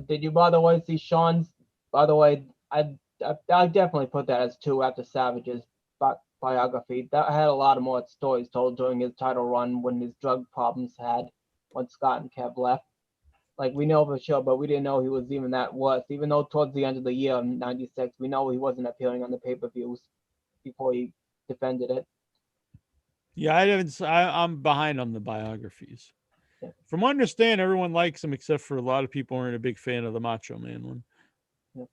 Did you, by the way, see Sean's? By the way, I definitely put that as 2 after Savage's biography. That had a lot of more stories told during his title run when his drug problems had when Scott and Kev left. Like, we know for sure, but we didn't know he was even that worse. Even though towards the end of the year in '96, we know he wasn't appearing on the pay-per-views before he defended it. Yeah, I'm behind on the biographies. Yeah. From what I understand, everyone likes him except for a lot of people aren't a big fan of the Macho Man one. Yeah.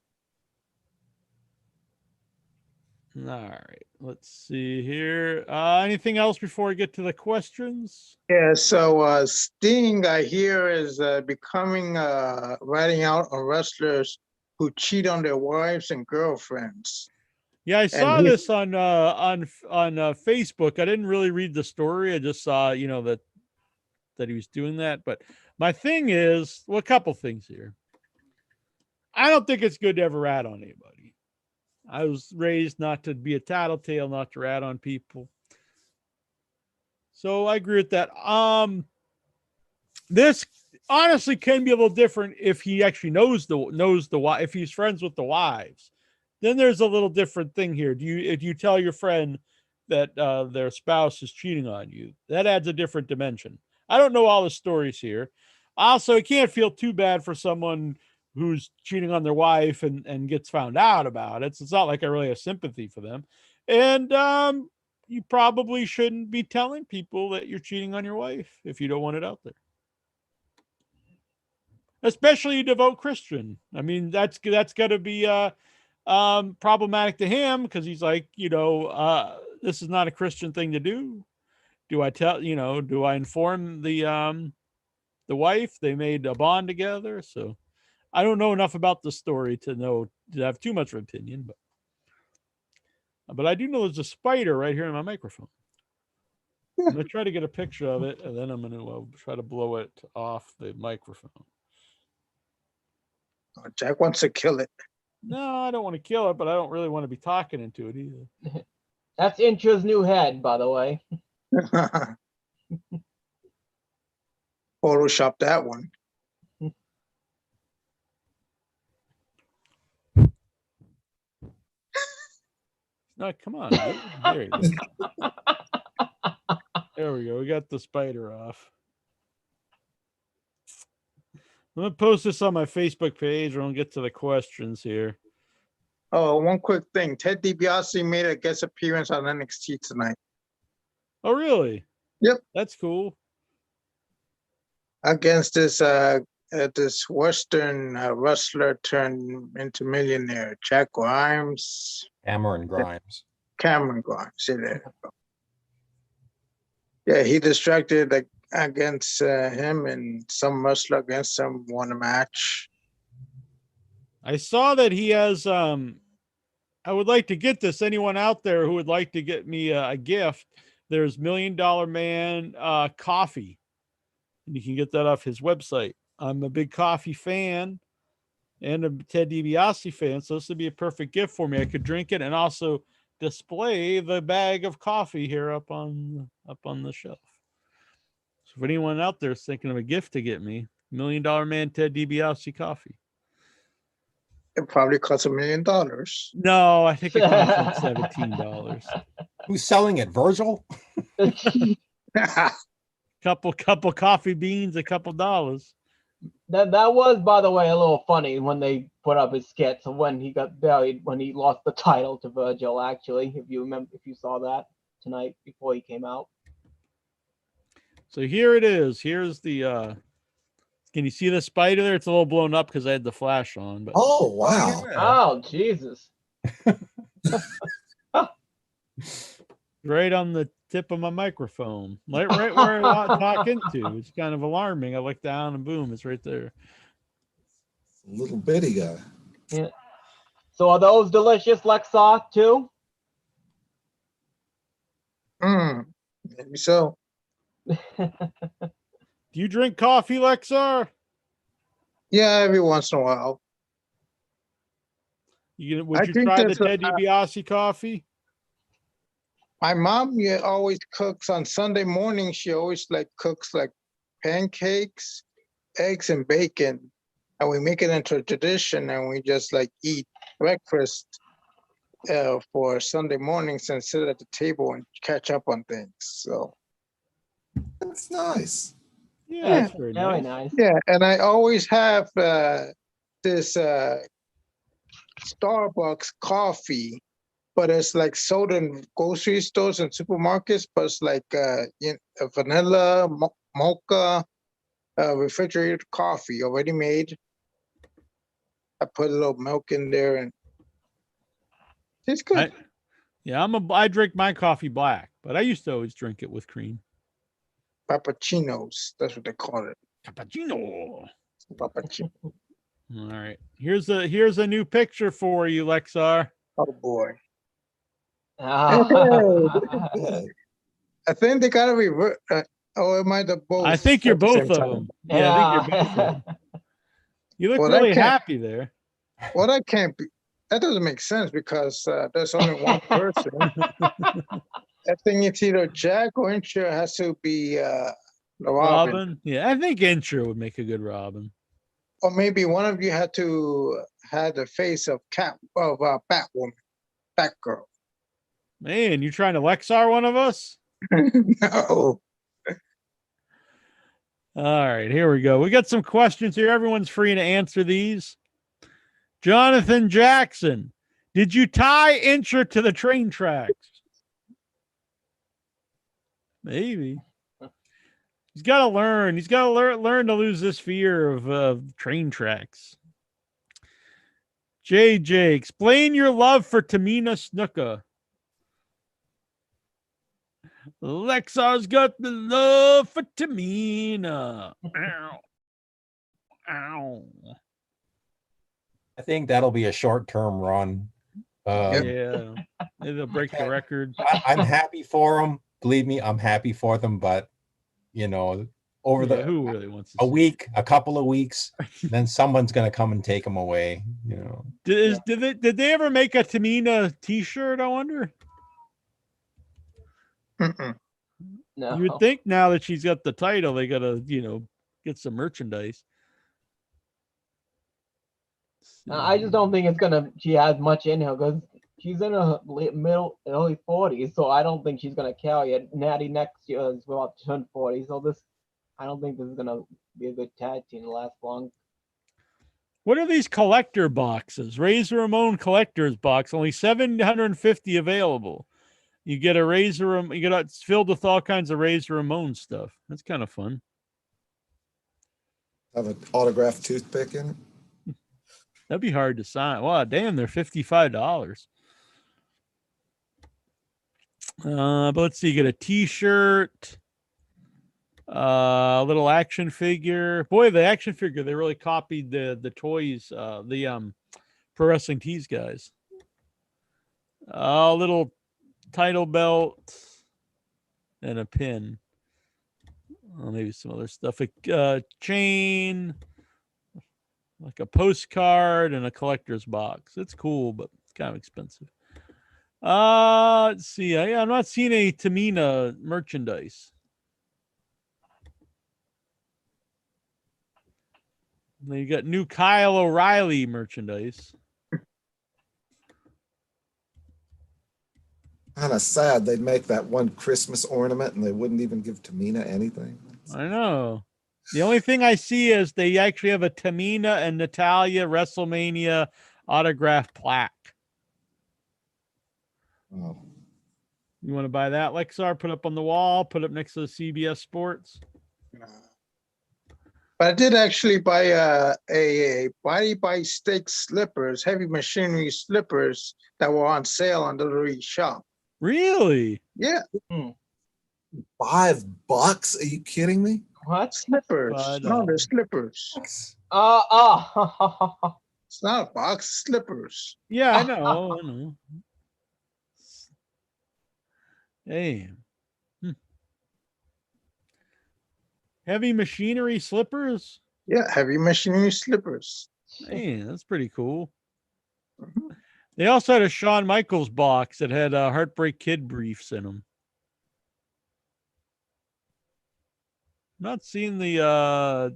All right, let's see here. Anything else before we get to the questions? Yeah, so Sting, I hear, is becoming writing out on wrestlers who cheat on their wives and girlfriends. Yeah, I saw this on Facebook. I didn't really read the story. I just saw, that he was doing that. But my thing is, a couple things here. I don't think it's good to ever rat on anybody. I was raised not to be a tattletale, not to rat on people. So I agree with that. This honestly can be a little different if he actually knows the wife, if he's friends with the wives. Then there's a little different thing here. If you tell your friend that their spouse is cheating on you, that adds a different dimension. I don't know all the stories here. Also, I can't feel too bad for someone who's cheating on their wife and gets found out about it. So it's not like I really have sympathy for them. And you probably shouldn't be telling people that you're cheating on your wife if you don't want it out there. Especially a devout Christian. I mean, that's got to be problematic to him because he's like, this is not a Christian thing to do. Do I inform the wife? They made a bond together. So I don't know enough about the story to have too much of an opinion, but I do know there's a spider right here in my microphone. I'm going to try to get a picture of it, and then I'm going to try to blow it off the microphone. Oh, Jack wants to kill it. No, I don't want to kill it, but I don't really want to be talking into it either. That's Intra's new head, by the way. Photoshop that one. No, come on. There you go. There we go. We got the spider off. I'm going to post this on my Facebook page. We'll get to the questions here. Oh, one quick thing. Ted DiBiase made a guest appearance on NXT tonight. Oh, really? Yep. That's cool. Against this Western wrestler turned into millionaire, Jack Grimes. Cameron Grimes. Yeah, he distracted against him, and some wrestler against him won a match. I saw that he has I would like to get this. Anyone out there who would like to get me a gift, there's $1 Million Man coffee. And you can get that off his website. I'm a big coffee fan and a Ted DiBiase fan, so this would be a perfect gift for me. I could drink it and also display the bag of coffee here up on the shelf. So if anyone out there is thinking of a gift to get me, $1 Million Man Ted DiBiase coffee. It probably costs $1 million. No, I think it costs like $17. Who's selling it? Virgil? Couple coffee beans, a couple dollars. That was, by the way, a little funny when they put up his skits when he got buried, when he lost the title to Virgil. Actually, if you remember, if you saw that tonight before he came out. So here it is. Here's the. Can you see the spider there? It's a little blown up because I had the flash on. But Oh wow! Oh Jesus! right on the tip of my microphone, right where I talk into. It's kind of alarming. I look down and boom, it's right there. Little bitty guy. Yeah. So are those delicious, Lexar, too? Maybe so. Do you drink coffee, Lexar? Yeah, every once in a while. Would I you think try the that's Ted DiBiase coffee? My mom always cooks on Sunday morning. She always cooks pancakes, eggs, and bacon, and we make it into a tradition. And we just eat breakfast for Sunday mornings and sit at the table and catch up on things. So That's nice. Yeah, that's very nice. Yeah, and I always have this Starbucks coffee, but it's sold in grocery stores and supermarkets, but it's a vanilla, mocha, refrigerated coffee already made. I put a little milk in there and it's good. I drink my coffee black, but I used to always drink it with cream. Cappuccinos, that's what they call it. Cappuccino. Cappuccino. All right. Here's a new picture for you, Lexar. Oh boy. Yeah. I think they gotta be. Am I the both? I think you're at the both same of time? them. Yeah, I think you're both of them. You look Well, that really can't- happy there. Well, that can't be. That doesn't make sense because there's only one person. I think it's either Jack or Incher has to be Robin. Robin? Yeah, I think Incher would make a good Robin. Or maybe one of you had to have the face of Batwoman, Batgirl. Man, you trying to Lexar one of us? No. All right, here we go. We got some questions here. Everyone's free to answer these. Jonathan Jackson, did you tie Incher to the train tracks? Maybe. He's got to learn. He's got to learn to lose this fear of train tracks. JJ, explain your love for Tamina Snuka. Lexar's got the love for Tamina. Ow. Ow. I think that'll be a short-term run. Yeah. Maybe they'll break the record. I'm happy for them. Believe me, I'm happy for them. But over who really wants a week, a couple of weeks, then someone's gonna come and take them away. Did they ever make a Tamina T-shirt? I wonder. Mm-mm. No. You would think now that she's got the title, they gotta get some merchandise. I just don't think she has much in her because she's in her early 40s, so I don't think she's gonna carry it. Natty next year is about to turn 40, so I don't think this is gonna be a good tag team to last long. What are these collector boxes? Razor Ramon collector's box, only 750 available. You get a it's filled with all kinds of Razor Ramon stuff. That's kind of fun. Have an autographed toothpick in it. That'd be hard to sign. Wow, damn, they're $55. But let's see, you get a T-shirt, a little action figure. Boy, the action figure, they really copied the toys, the Pro Wrestling Tees guys. A little title belt and a pin. Maybe some other stuff. A chain, like a postcard, and a collector's box. It's cool, but it's kind of expensive. Let's see. I'm not seeing any Tamina merchandise. Then you got new Kyle O'Reilly merchandise. Kind of sad they'd make that one Christmas ornament and they wouldn't even give Tamina anything. I know. The only thing I see is they actually have a Tamina and Natalia WrestleMania autograph plaque. Oh. You want to buy that, Lexar? Put up on the wall, put up next to the CBS Sports. But I did actually buy a body by stick slippers, heavy machinery slippers that were on sale on the Lottery shop. Really? Yeah, $5? Are you kidding me? What? slippers. But, No, they're slippers. Bucks? It's not a box, slippers. Yeah, I know. I know. Hey. Heavy machinery slippers? Yeah, heavy machinery slippers. Man, that's pretty cool. They also had a Shawn Michaels box that had Heartbreak Kid briefs in them. Not seeing the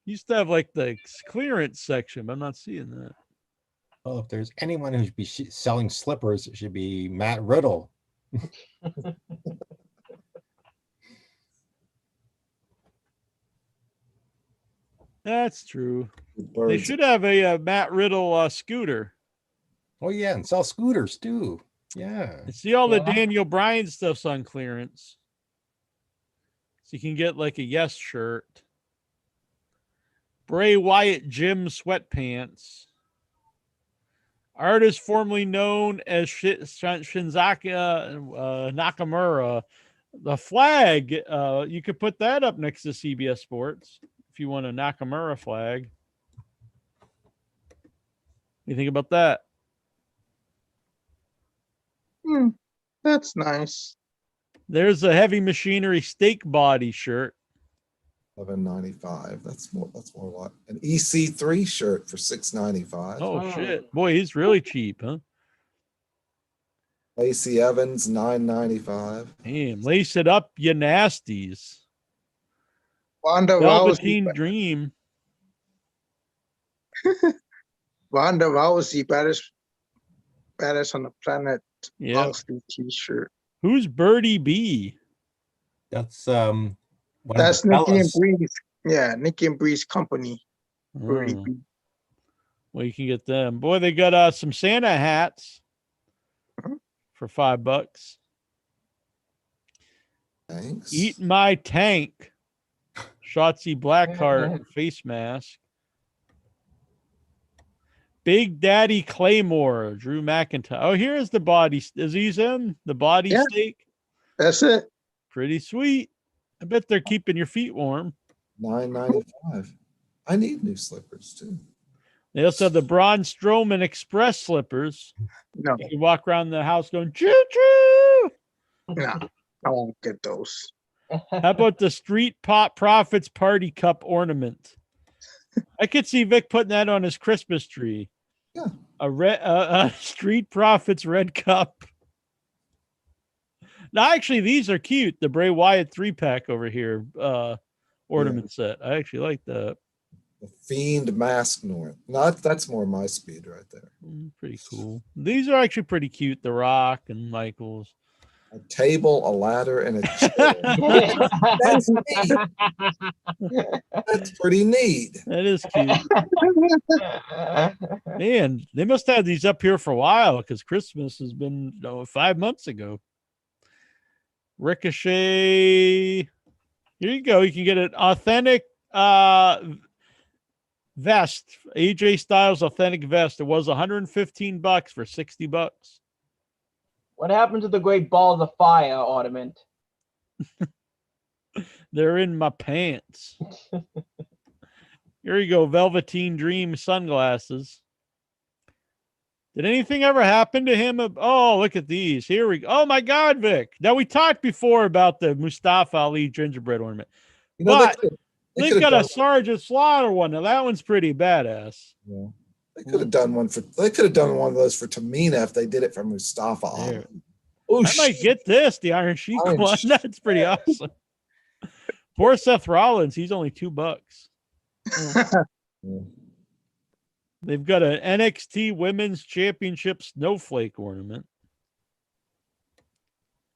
used to have like the clearance section, but I'm not seeing that. Well, if there's anyone who should be selling slippers, it should be Matt Riddle. That's true. They Birds. should have a Matt Riddle scooter. Oh yeah, and sell scooters too. Yeah. I see all the Yeah. Daniel Bryan stuff's on clearance. So you can get like a Yes shirt. Bray Wyatt gym sweatpants. Artist formerly known as Shinzaki Nakamura. The flag, you could put that up next to CBS Sports if you want a Nakamura flag. What do you think about that? That's nice. There's a Heavy Machinery steak body shirt. $11.95. That's more like an EC3 shirt for $6.95. Oh, shit. Boy, he's really cheap, huh? Lacey Evans, $9.95. Damn, lace it up, you nasties. Wanda Velveteen Rousey, Dream. Wanda Rousey, baddest on the planet. Yeah. Long sleeve t-shirt. Who's Birdie B? That's one That's of the Nikki and fellas. Bree's. Yeah, Nikki and Bree's company. Birdie Oh, B. well, you can get them. Boy, they got some Santa hats for $5. Thanks. Eat my tank. Shotzi Blackheart face mask. Big Daddy Claymore, Drew McIntyre. Oh, here's the body. Is these in the body Yeah. steak? That's it. Pretty sweet. I bet they're keeping your feet warm. $9.95. I need new slippers too. They also have the Braun Strowman Express slippers. No, You can walk around the house going choo choo. no, I won't get those. How about the Street Pop Profits Party Cup ornament? I could see Vic putting that on his Christmas tree. Yeah. A Street Profits red cup. Now, actually, these are cute. The Bray Wyatt 3-pack over here, ornament set. I actually like that. The Fiend Mask North. That's more my speed right there. Pretty cool. These are actually pretty cute. The Rock and Michaels. A table, a ladder, and a chair. That's neat. That's pretty neat. That is cute. Man, they must have these up here for a while because Christmas has been 5 months ago. Ricochet. Here you go. You can get an authentic vest. AJ Styles authentic vest. It was $115 for $60. What happened to the Great Balls of Fire ornament? They're in my pants. Here you go. Velveteen Dream sunglasses. Did anything ever happen to him? Oh, look at these. Here we go. Oh, my God, Vic. Now, we talked before about the Mustafa Ali gingerbread ornament. You know, But they they've could've got a done- Sergeant Slaughter one. Now, that one's pretty badass. Yeah. They could have done one of those for Tamina if they did it for Mustafa Ali. There. Oh, I might get this, the Iron Sheik Iron one. Sheik. That's pretty awesome. Poor Seth Rollins. He's only $2. They've got an NXT Women's Championship snowflake ornament.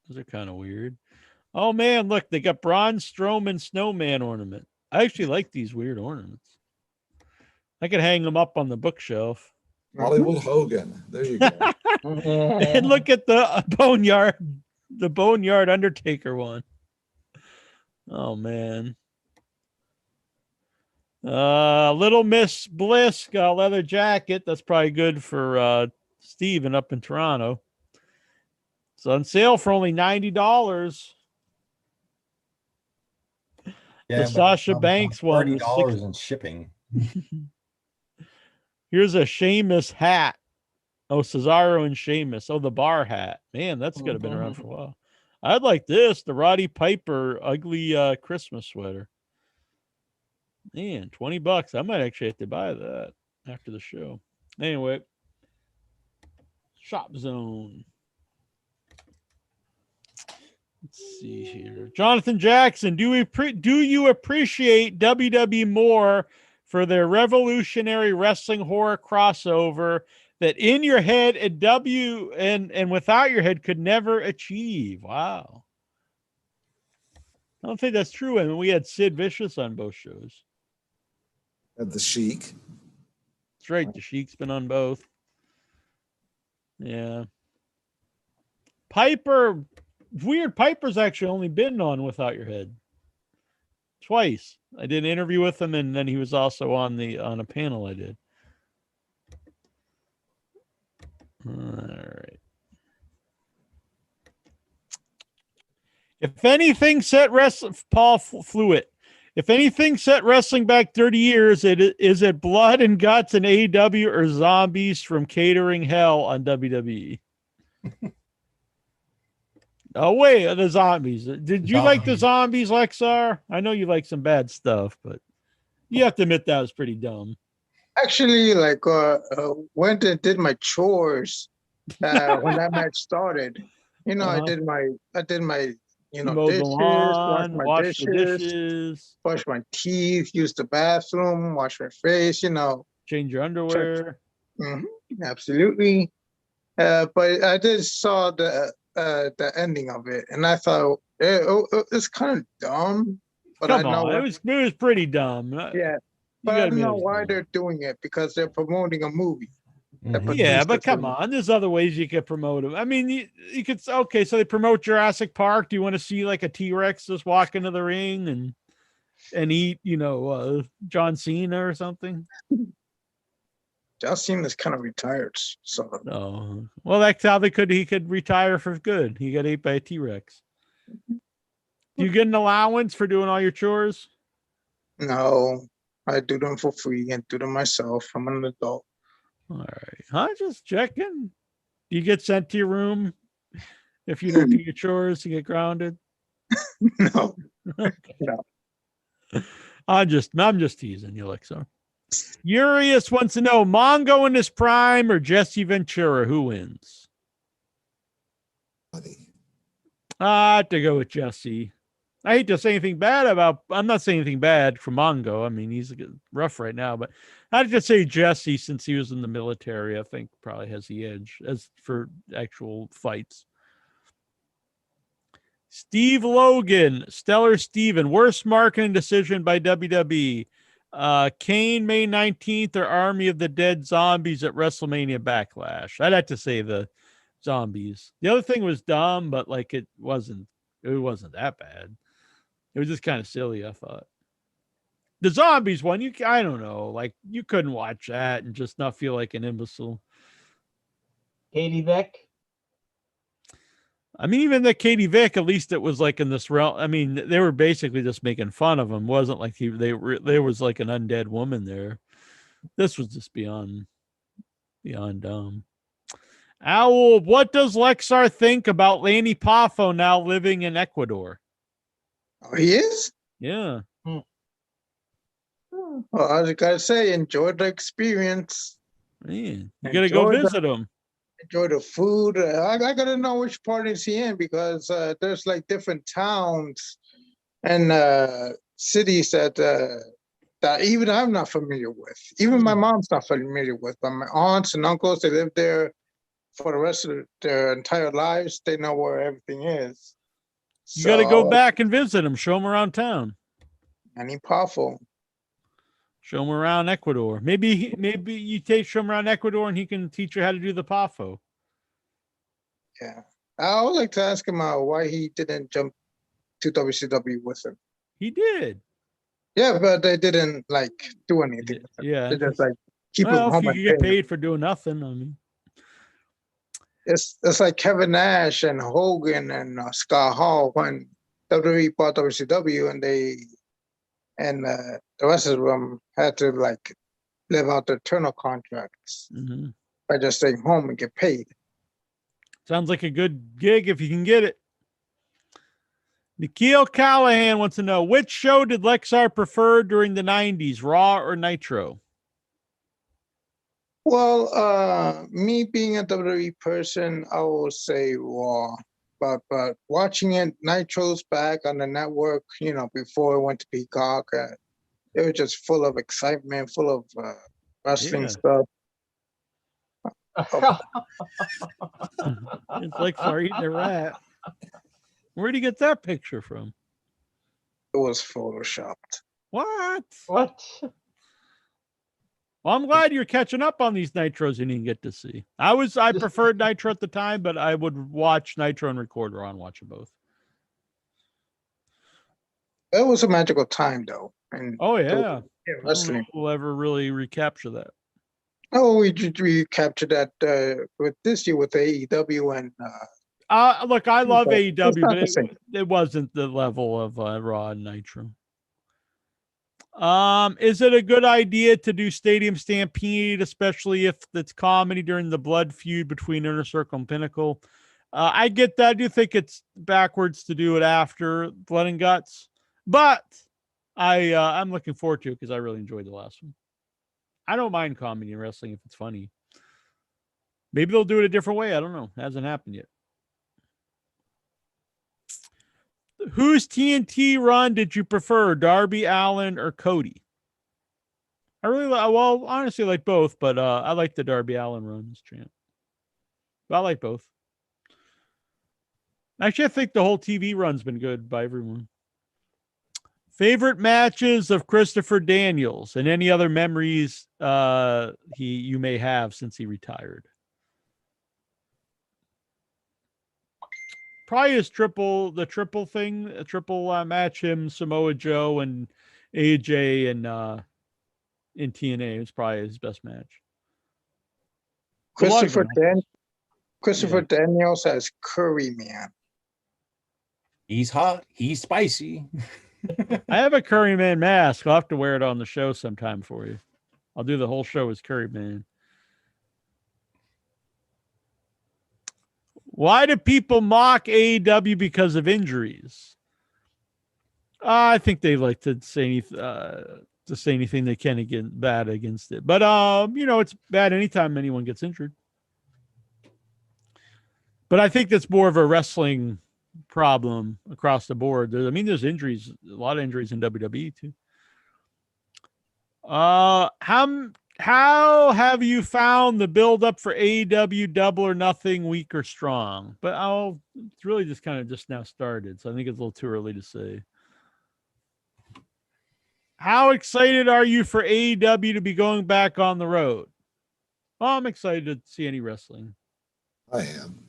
Those are kind of weird. Oh man, look, they got Braun Strowman snowman ornament. I actually like these weird ornaments. I could hang them up on the bookshelf. Hollywood Hogan. There you go. And look at the Boneyard Undertaker one. Oh man. Little Miss Bliss got a leather jacket. That's probably good for Steven up in Toronto. It's on sale for only $90. Yeah, The Sasha but Banks one $30 was in shipping. Here's a Sheamus hat. Oh, Cesaro and Sheamus. Oh, the bar hat. Man, that's got to been around for a while. I'd like this, the Roddy Piper ugly Christmas sweater. Man, $20. I might actually have to buy that after the show. Anyway, Shop Zone. Let's see here. Jonathan Jackson, do you appreciate WWE more for their revolutionary wrestling horror crossover that in your head and without your head could never achieve? Wow. I don't think that's true. I mean, we had Sid Vicious on both shows. At the Sheik. That's right. The Sheik's been on both. Yeah. Piper, weird. Piper's actually only been on Without Your Head twice. I did an interview with him, and then he was also on a panel I did. All right. If anything set wrestling, Paul Fluid. If anything set wrestling back 30 years, is it blood and guts in AEW or zombies from catering hell on WWE? Oh, wait, the zombies. Did you like the zombies, Lexar? I know you like some bad stuff, but you have to admit that was pretty dumb. Actually, like went and did my chores when that match started. You know, I did my dishes, washed the dishes, wash my teeth, use the bathroom, wash my face, change your underwear. Absolutely. But I did saw the ending of it, and I thought it's kind of dumb. But Come on, it was pretty dumb. Yeah, but I don't know why they're doing it, because they're promoting a movie. Yeah, but come on, there's other ways you could promote them. I mean, you could, okay, so they promote Jurassic Park. Do you want to see like a T-Rex just walk into the ring and eat, John Cena or something? John Cena's kind of retired, so. No, well, that's how he could retire for good. He got ate by a T-Rex. Do you get an allowance for doing all your chores? No, I do them for free and do them myself. I'm an adult. All right. I'm just checking. Do you get sent to your room if you don't do your chores to get grounded? No. Okay. No. I'm just teasing you, Alexa. Urias wants to know, Mongo in his prime or Jesse Ventura? Who wins? I have to go with Jesse. I hate to say anything bad I'm not saying anything bad for Mongo. I mean, he's rough right now, but I'd just say Jesse, since he was in the military, I think probably has the edge as for actual fights. Steve Logan, Stellar Steven, worst marketing decision by WWE. Kane May 19th or Army of the Dead Zombies at WrestleMania Backlash. I'd have to say the zombies. The other thing was dumb, but like it wasn't that bad. It was just kind of silly, I thought. The zombies one, I don't know, like you couldn't watch that and just not feel like an imbecile. Katie Vick. I mean, even the Katie Vick, at least it was like in this realm. I mean, they were basically just making fun of him. It wasn't like there was like an undead woman there. This was just beyond dumb. Owl, what does Lexar think about Lanny Poffo now living in Ecuador? Oh, he is? Yeah. Well, I was gotta say, enjoy the experience. Man, you gotta go visit him. Enjoy the food. I gotta know which part is he in, because there's like different towns and cities that that even I'm not familiar with. Even my mom's not familiar with. But my aunts and uncles, they live there for the rest of their entire lives. They know where everything is. You got to go back and visit him. Show him around town. And he's powerful. Show him around Ecuador. Maybe you show him around Ecuador and he can teach you how to do the PAFO. Yeah. I would like to ask him why he didn't jump to WCW with him. He did. Yeah, but they didn't do anything. Yeah. They just keep him Well, home. if you get paid for doing nothing, I mean. It's like Kevin Nash and Hogan and Scott Hall when WWE bought WCW and the rest of them had to live out their eternal contracts by just staying home and get paid. Sounds like a good gig if you can get it. Nikhil Callahan wants to know, which show did Lexar prefer during the 90s, Raw or Nitro? Well, me being a WWE person, I will say Raw. But watching it, Nitro's back on the network, before it went to Peacock, it was just full of excitement, full of wrestling stuff. It's like for eating a rat. Where'd you get that picture from? It was photoshopped. What? What? Well, I'm glad you're catching up on these Nitros you didn't get to see. I preferred Nitro at the time, but I would watch Nitro and record Raw and watch them both. It was a magical time, though. And oh yeah, wrestling. We'll ever really recapture that. Oh, we recaptured that with this year with AEW and. Look, I love AEW, but it wasn't the level of Raw and Nitro. Is it a good idea to do Stadium Stampede, especially if it's comedy during the blood feud between Inner Circle and Pinnacle? I get that. I do think it's backwards to do it after Blood and Guts, but I'm looking forward to it because I really enjoyed the last one. I don't mind comedy and wrestling if it's funny. Maybe they'll do it a different way. I don't know. It hasn't happened yet. Whose TNT run did you prefer, Darby Allin or Cody? I really honestly like both, but I like the Darby Allin run as champ. But I like both. Actually, I think the whole TV run's been good by everyone. Favorite matches of Christopher Daniels and any other memories you may have since he retired. Probably his triple match, him, Samoa Joe, and AJ in TNA. It's probably his best match. Christopher Daniels as Curry Man. He's hot. He's spicy. I have a Curry Man mask. I'll have to wear it on the show sometime for you. I'll do the whole show as Curry Man. Why do people mock AEW because of injuries? I think they like to say anything they can bad against it. But it's bad anytime anyone gets injured. But I think that's more of a wrestling problem across the board. There's injuries, a lot of injuries in WWE too. How have you found the build up for AEW Double or Nothing, weak or strong? But it's really just now started, so I think it's a little too early to say. How excited are you for AEW to be going back on the road? Well, I'm excited to see any wrestling. I am.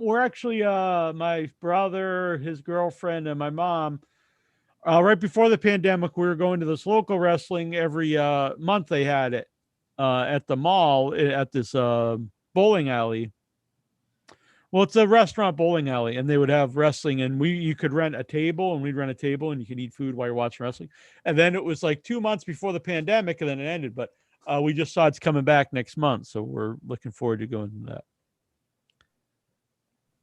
We're actually my brother, his girlfriend, and my mom. Right before the pandemic, we were going to this local wrestling every month. They had it at the mall at this bowling alley. Well, it's a restaurant bowling alley, and they would have wrestling, and you could rent a table, and we'd rent a table, and you could eat food while you're watching wrestling. And then it was like 2 months before the pandemic, and then it ended. But we just saw it's coming back next month, so we're looking forward to going to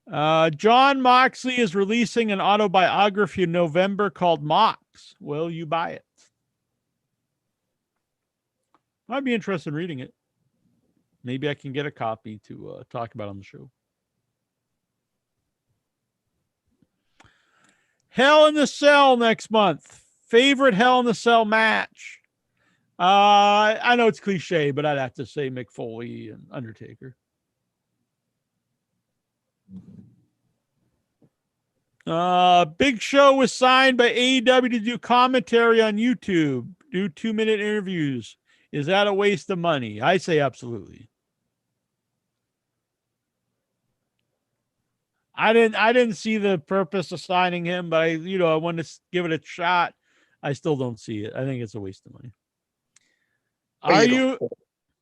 that. John Moxley is releasing an autobiography in November called Mox. Will you buy it? I'd be interested in reading it. Maybe I can get a copy to talk about on the show. Hell in the Cell next month. Favorite Hell in the Cell match? I know it's cliche, but I'd have to say Mick Foley and Undertaker. Big Show was signed by AEW to do commentary on YouTube, do 2-minute interviews. Is that a waste of money? I say absolutely. I didn't see the purpose of signing him, but I wanted to give it a shot. I still don't see it. I think it's a waste of money.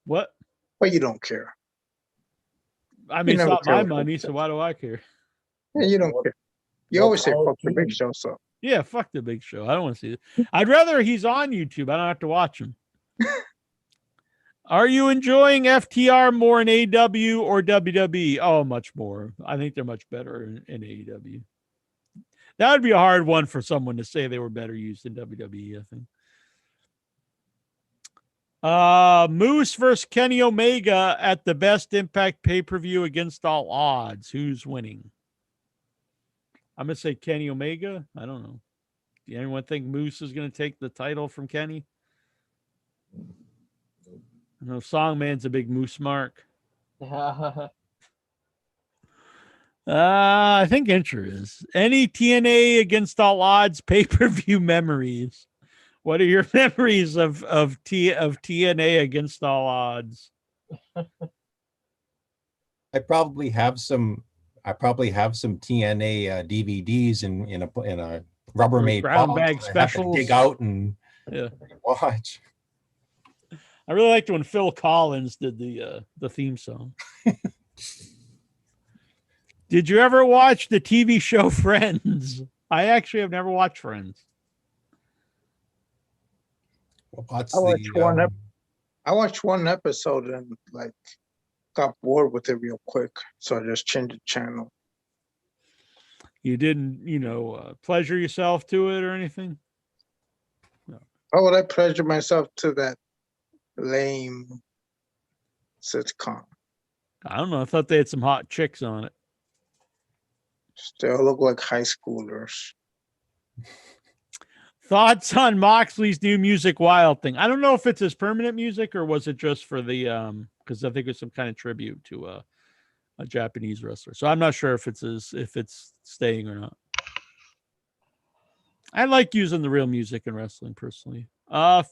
What? But you don't care. I mean, it's not my money, so why do I care? Yeah, you don't care. You always say fuck the Big Show, so. Yeah, fuck the Big Show. I don't want to see it. I'd rather he's on YouTube. I don't have to watch him. Are you enjoying FTR more in AEW or WWE? Oh, much more. I think they're much better in AEW. That would be a hard one for someone to say they were better used in WWE, I think. Moose versus Kenny Omega at the Best Impact pay-per-view against all odds. Who's winning? I'm going to say Kenny Omega. I don't know. Do anyone think Moose is going to take the title from Kenny? I know Songman's a big Moose mark. I think Incher is. Any TNA against all odds pay-per-view memories? What are your memories of TNA against all odds? I probably have some TNA DVDs in a Rubbermaid brown box bag that I have to specials. dig out and Yeah. watch. I really liked when Phil Collins did the theme song. Did you ever watch the TV show Friends? I actually have never watched Friends. I watched one episode and got bored with it real quick, so I just changed the channel. You didn't, pleasure yourself to it or anything? No. How would I pleasure myself to that lame sitcom? I don't know. I thought they had some hot chicks on it. Still look like high schoolers. Thoughts on Moxley's new Music Wild thing? I don't know if it's his permanent music or was it just for the because I think it's some kind of tribute to a Japanese wrestler. So I'm not sure if it's staying or not. I like using the real music in wrestling personally.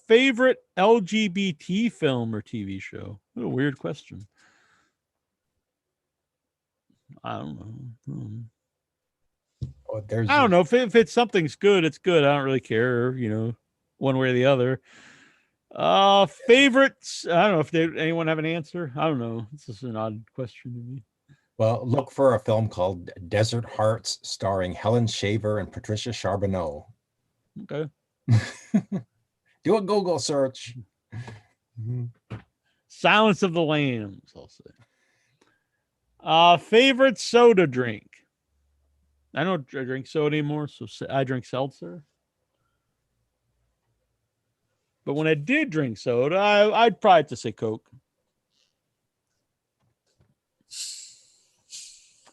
Favorite LGBT film or TV show? What a weird question. I don't know. I don't know if it's something's good, it's good. I don't really care, one way or the other. Favorites? I don't know if anyone have an answer. I don't know. This is an odd question to me. Well, look for a film called Desert Hearts, starring Helen Shaver and Patricia Charbonneau. Okay. Do a Google search. Silence of the Lambs, I'll say. Favorite soda drink? I don't drink soda anymore, so I drink seltzer. But when I did drink soda, I'd probably have to say Coke.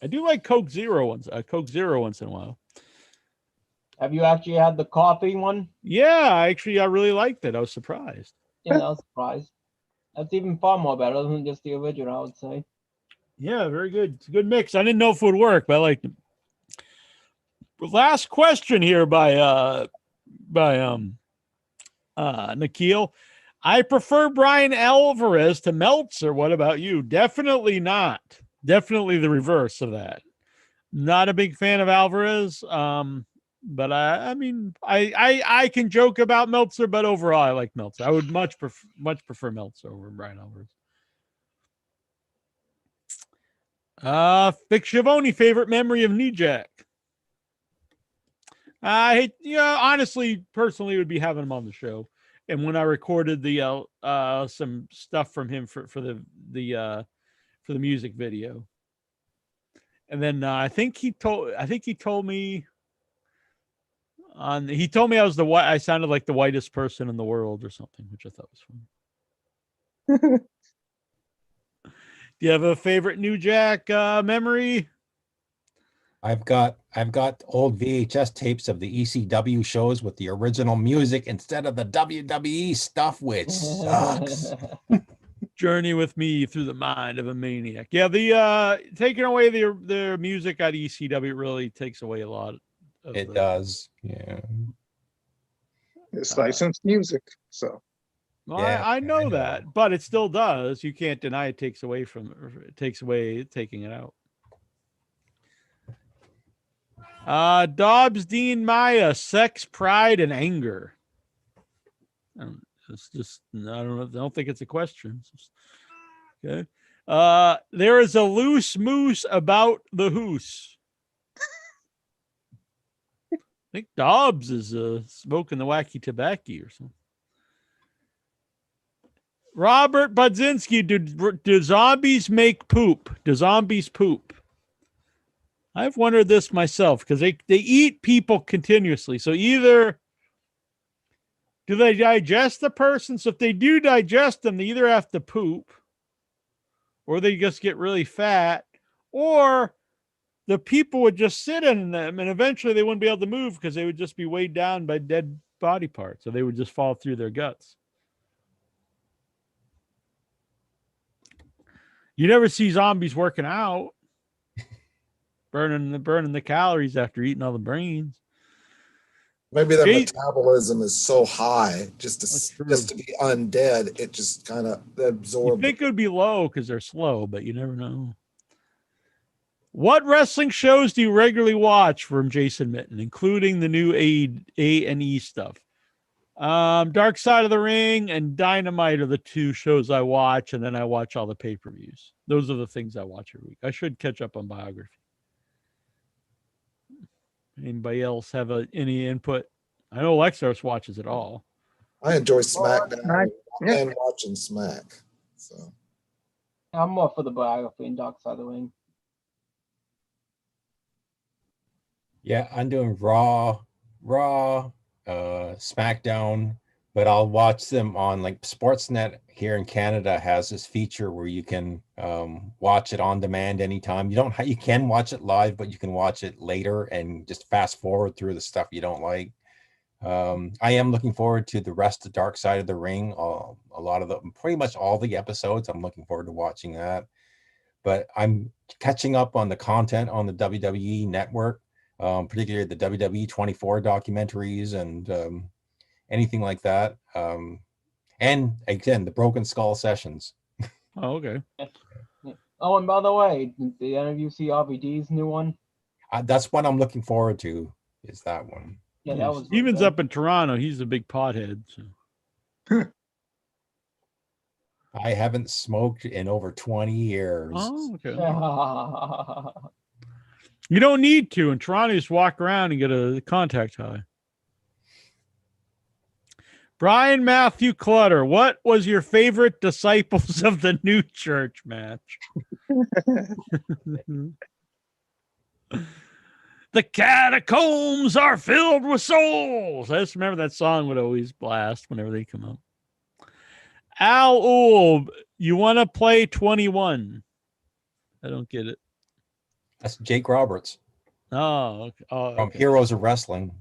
I do like Coke Zero once in a while. Have you actually had the coffee one? Yeah, I really liked it. I was surprised. Yeah, I was surprised. That's even far more better than just the original, I would say. Yeah, very good. It's a good mix. I didn't know if it would work, but I liked it. Last question here by Nikhil. I prefer Brian Alvarez to Meltzer. What about you? Definitely not. Definitely the reverse of that. Not a big fan of Alvarez. But I can joke about Meltzer, but overall I like Meltzer. I would much prefer Meltzer over Brian Alvarez. Vic Schiavone, favorite memory of New Jack. Honestly, personally, it would be having him on the show. And when I recorded the some stuff from him for the music video, and then I think he told me I sounded like the whitest person in the world or something, which I thought was funny. Do you have a favorite New Jack memory? I've got old VHS tapes of the ECW shows with the original music instead of the WWE stuff, which sucks. Journey with me through the mind of a maniac. Yeah, the taking away the music at ECW really takes away a lot of It does. Yeah. It's licensed music, so Well, Yeah, I I know know. that, but it still does. You can't deny it takes away taking it out. Dobbs, Dean, Maya, sex, pride, and anger. It's just I don't know. I don't think it's a question. Okay. There is a loose moose about the hoose. I think Dobbs is smoking the wacky tobacco or something. Robert Budzinski, do zombies make poop? Do zombies poop? I've wondered this myself because they eat people continuously. So either do they digest the person? So if they do digest them, they either have to poop or they just get really fat, or the people would just sit in them and eventually they wouldn't be able to move because they would just be weighed down by dead body parts. So they would just fall through their guts. You never see zombies working out, burning the calories after eating all the brains. Maybe their metabolism is so high just to be undead, it just kind of absorbs. You think it would be low because they're slow, but you never know. What wrestling shows do you regularly watch from Jason Mitten, including the new A&E stuff? Dark Side of the Ring and Dynamite are the two shows I watch, and then I watch all the pay-per-views. Those are the things I watch every week. I should catch up on biography. Anybody else have any input? I know Lexarus watches it all. I enjoy SmackDown and watching Smack. So I'm more for the biography and Dark Side of the Ring. Yeah, I'm doing Raw, SmackDown, but I'll watch them on like Sportsnet here in Canada has this feature where you can watch it on demand anytime. You can watch it live, but you can watch it later and just fast forward through the stuff you don't like. I am looking forward to the rest of Dark Side of the Ring. A lot of pretty much all the episodes. I'm looking forward to watching that. But I'm catching up on the content on the WWE network, particularly the WWE 24 documentaries and anything like that. And again, the Broken Skull sessions. Oh, okay. Oh, and by the way, did any of you see RVD's new one? That's what I'm looking forward to, is that one. Yeah, that was Steven's up in Toronto. He's a big pothead. So. I haven't smoked in over 20 years. Oh, okay. You don't need to. In Toronto, you just walk around and get a contact high. Brian Matthew Clutter, what was your favorite Disciples of the New Church match? The catacombs are filled with souls. I just remember that song would always blast whenever they come up. Al Ulb, you want to play 21? I don't get it. That's Jake Roberts. Oh, okay. From Heroes of Wrestling.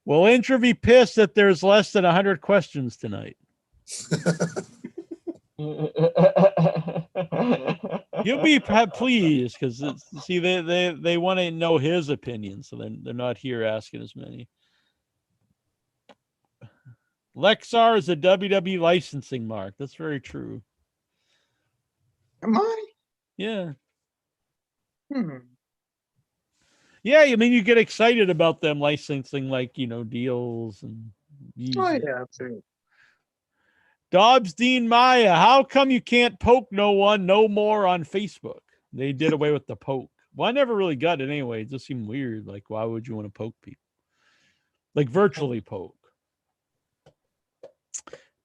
Will Intra be pissed that there's less than 100 questions tonight? You'll be pleased because see they want to know his opinion, so they're not here asking as many. Lexar is a WWE licensing mark. That's very true. Am I? Yeah. Yeah, I mean, you get excited about them licensing, like, deals and music. Oh, yeah, absolutely. Dobbs, Dean, Maya, how come you can't poke no one no more on Facebook? They did away with the poke. Well, I never really got it anyway. It just seemed weird. Like, why would you want to poke people? Like, virtually poke.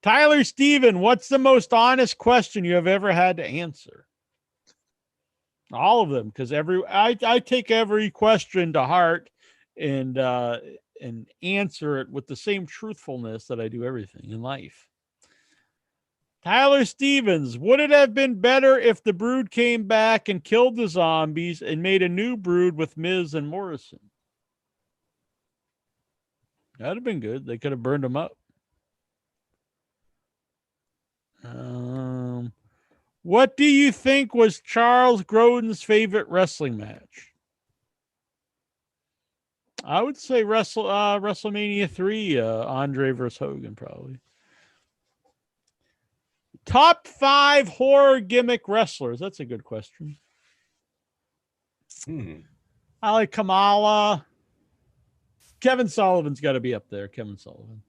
Tyler Steven, what's the most honest question you have ever had to answer? All of them, because I take every question to heart and answer it with the same truthfulness that I do everything in life. Tyler Stevens, would it have been better if the Brood came back and killed the zombies and made a new Brood with Miz and Morrison? That'd have been good. They could have burned them up. What do you think was Charles Grodin's favorite wrestling match? I would say WrestleMania 3, Andre versus Hogan, probably. Top 5 horror gimmick wrestlers. That's a good question. I like Kamala. Kevin Sullivan's got to be up there. Kevin Sullivan.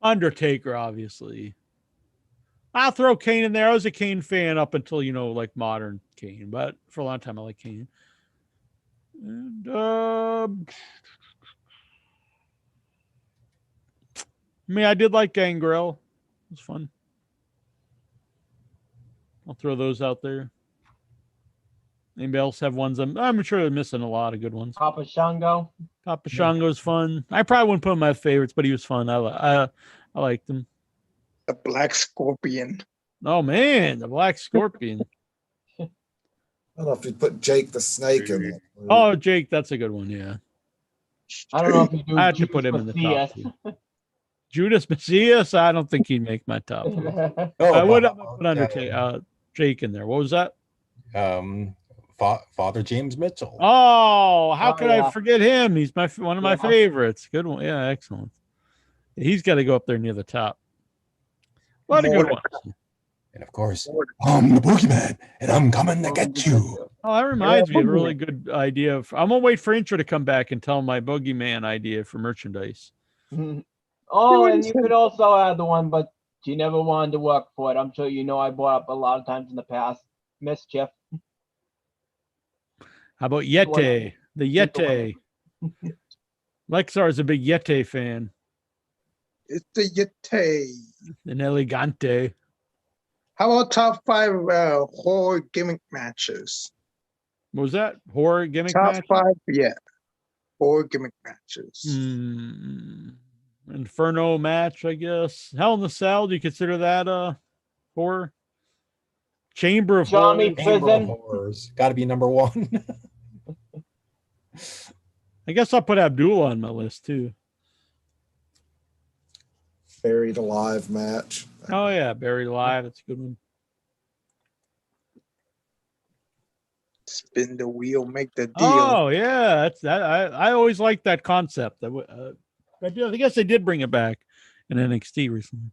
Undertaker, obviously. I'll throw Kane in there. I was a Kane fan up until, like modern Kane, but for a long time I like Kane. And I did like Gangrel. It was fun. I'll throw those out there. Anybody else have ones? I'm sure they're missing a lot of good ones. Papa Shango. Papa Shango's fun. I probably wouldn't put him in my favorites, but he was fun. I liked him. The Black Scorpion. Oh man, the Black Scorpion. I don't know if you put Jake the Snake in there. Oh, Jake, that's a good one. Yeah. I don't know if you do. I had to put him in the top. Judas Macias. I don't think he'd make my top. I would have put Jake in there. What was that? Father James Mitchell. Oh, how could I forget him? He's one of my favorites. Good one. Yeah, excellent. He's got to go up there near the top. What a good one. And of course, I'm the boogeyman, and I'm coming to get you. Oh, that reminds me of a really good idea. I'm going to wait for Intro to come back and tell my boogeyman idea for merchandise. Oh, and you could also add the one, but you never wanted to work for it. I'm sure I brought up a lot of times in the past. Mischief. How about Yeti? The Yeti. Lexar is a big Yeti fan. It's the Yeti. An Elegante. How about top 5 horror gimmick matches? What was that? Horror gimmick top match? 5, yeah. Horror gimmick matches. Inferno match, I guess. Hell in the Cell, do you consider that horror? Chamber of Johnny Horrors. Got to be number 1. I guess I'll put Abdullah on my list too. Buried Alive match. Oh yeah, Buried Alive. That's a good one. Spin the wheel, make the deal. Oh yeah, that's that. I always liked that concept. I guess they did bring it back in NXT recently.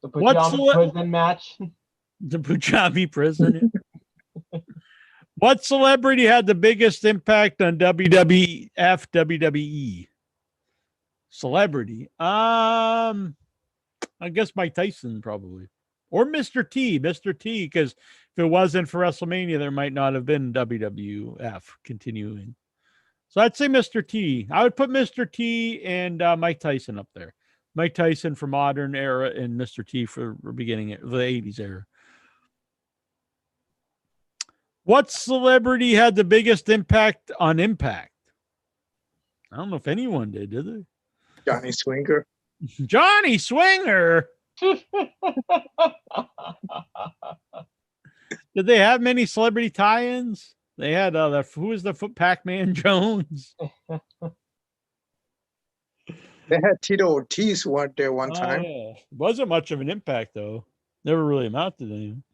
The Pajama prison match. The Punjabi prison. What celebrity had the biggest impact on WWE? Celebrity. I guess Mike Tyson probably. Or Mr. T. Mr. T, because if it wasn't for WrestleMania, there might not have been WWF continuing. So I'd say Mr. T. I would put Mr. T and Mike Tyson up there. Mike Tyson for modern era and Mr. T for beginning of the 80s era. What celebrity had the biggest impact on Impact? I don't know if anyone did they? Johnny Swinger. Johnny Swinger. Did they have many celebrity tie-ins? They had who was the Pac-Man Jones? They had Tito Ortiz one there one time. Yeah. Wasn't much of an impact though. Never really amounted to anything.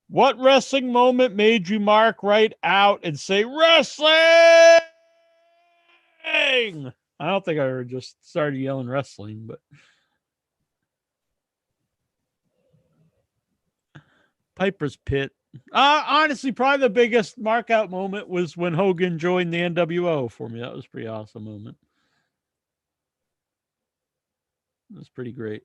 What wrestling moment made you mark right out and say wrestling? I don't think I ever just started yelling wrestling, but Piper's Pit. Honestly, probably the biggest mark out moment was when Hogan joined the NWO for me. That was a pretty awesome moment. It was pretty great.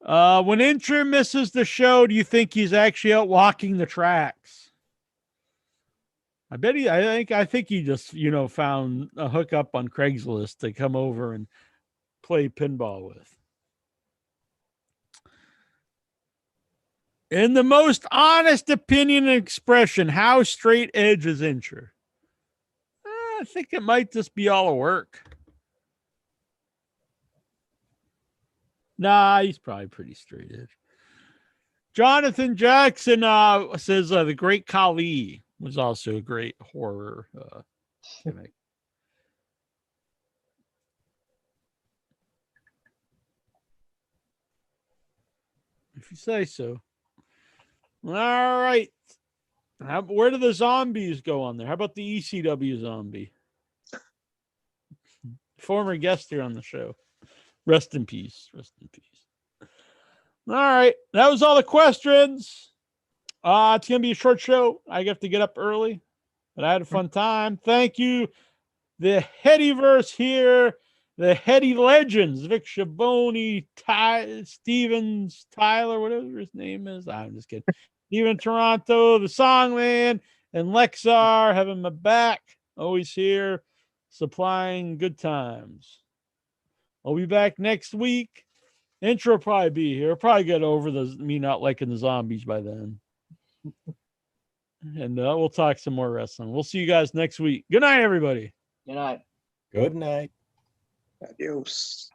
When Incher misses the show, do you think he's actually out walking the tracks? I think he just, found a hookup on Craigslist to come over and play pinball with. In the most honest opinion and expression, how straight edge is Incher? I think it might just be all a work. Nah, he's probably pretty straight edge. Jonathan Jackson says the Great Khali was also a great horror gimmick. If you say so. All right. Where do the zombies go on there? How about the ECW zombie? Former guest here on the show. Rest in peace. Rest in peace. All right. That was all the questions. It's going to be a short show. I have to get up early, but I had a fun time. Thank you. The Headyverse here. The Heady Legends. Vic Schiavone, Stevens, Tyler, whatever his name is. I'm just kidding. Steven Toronto, the Songman, and Lexar having my back. Always here, supplying good times. I'll be back next week. Intro will probably be here. I'll probably get over me not liking the zombies by then. And we'll talk some more wrestling. We'll see you guys next week. Good night, everybody. Good night. Good night. Adios.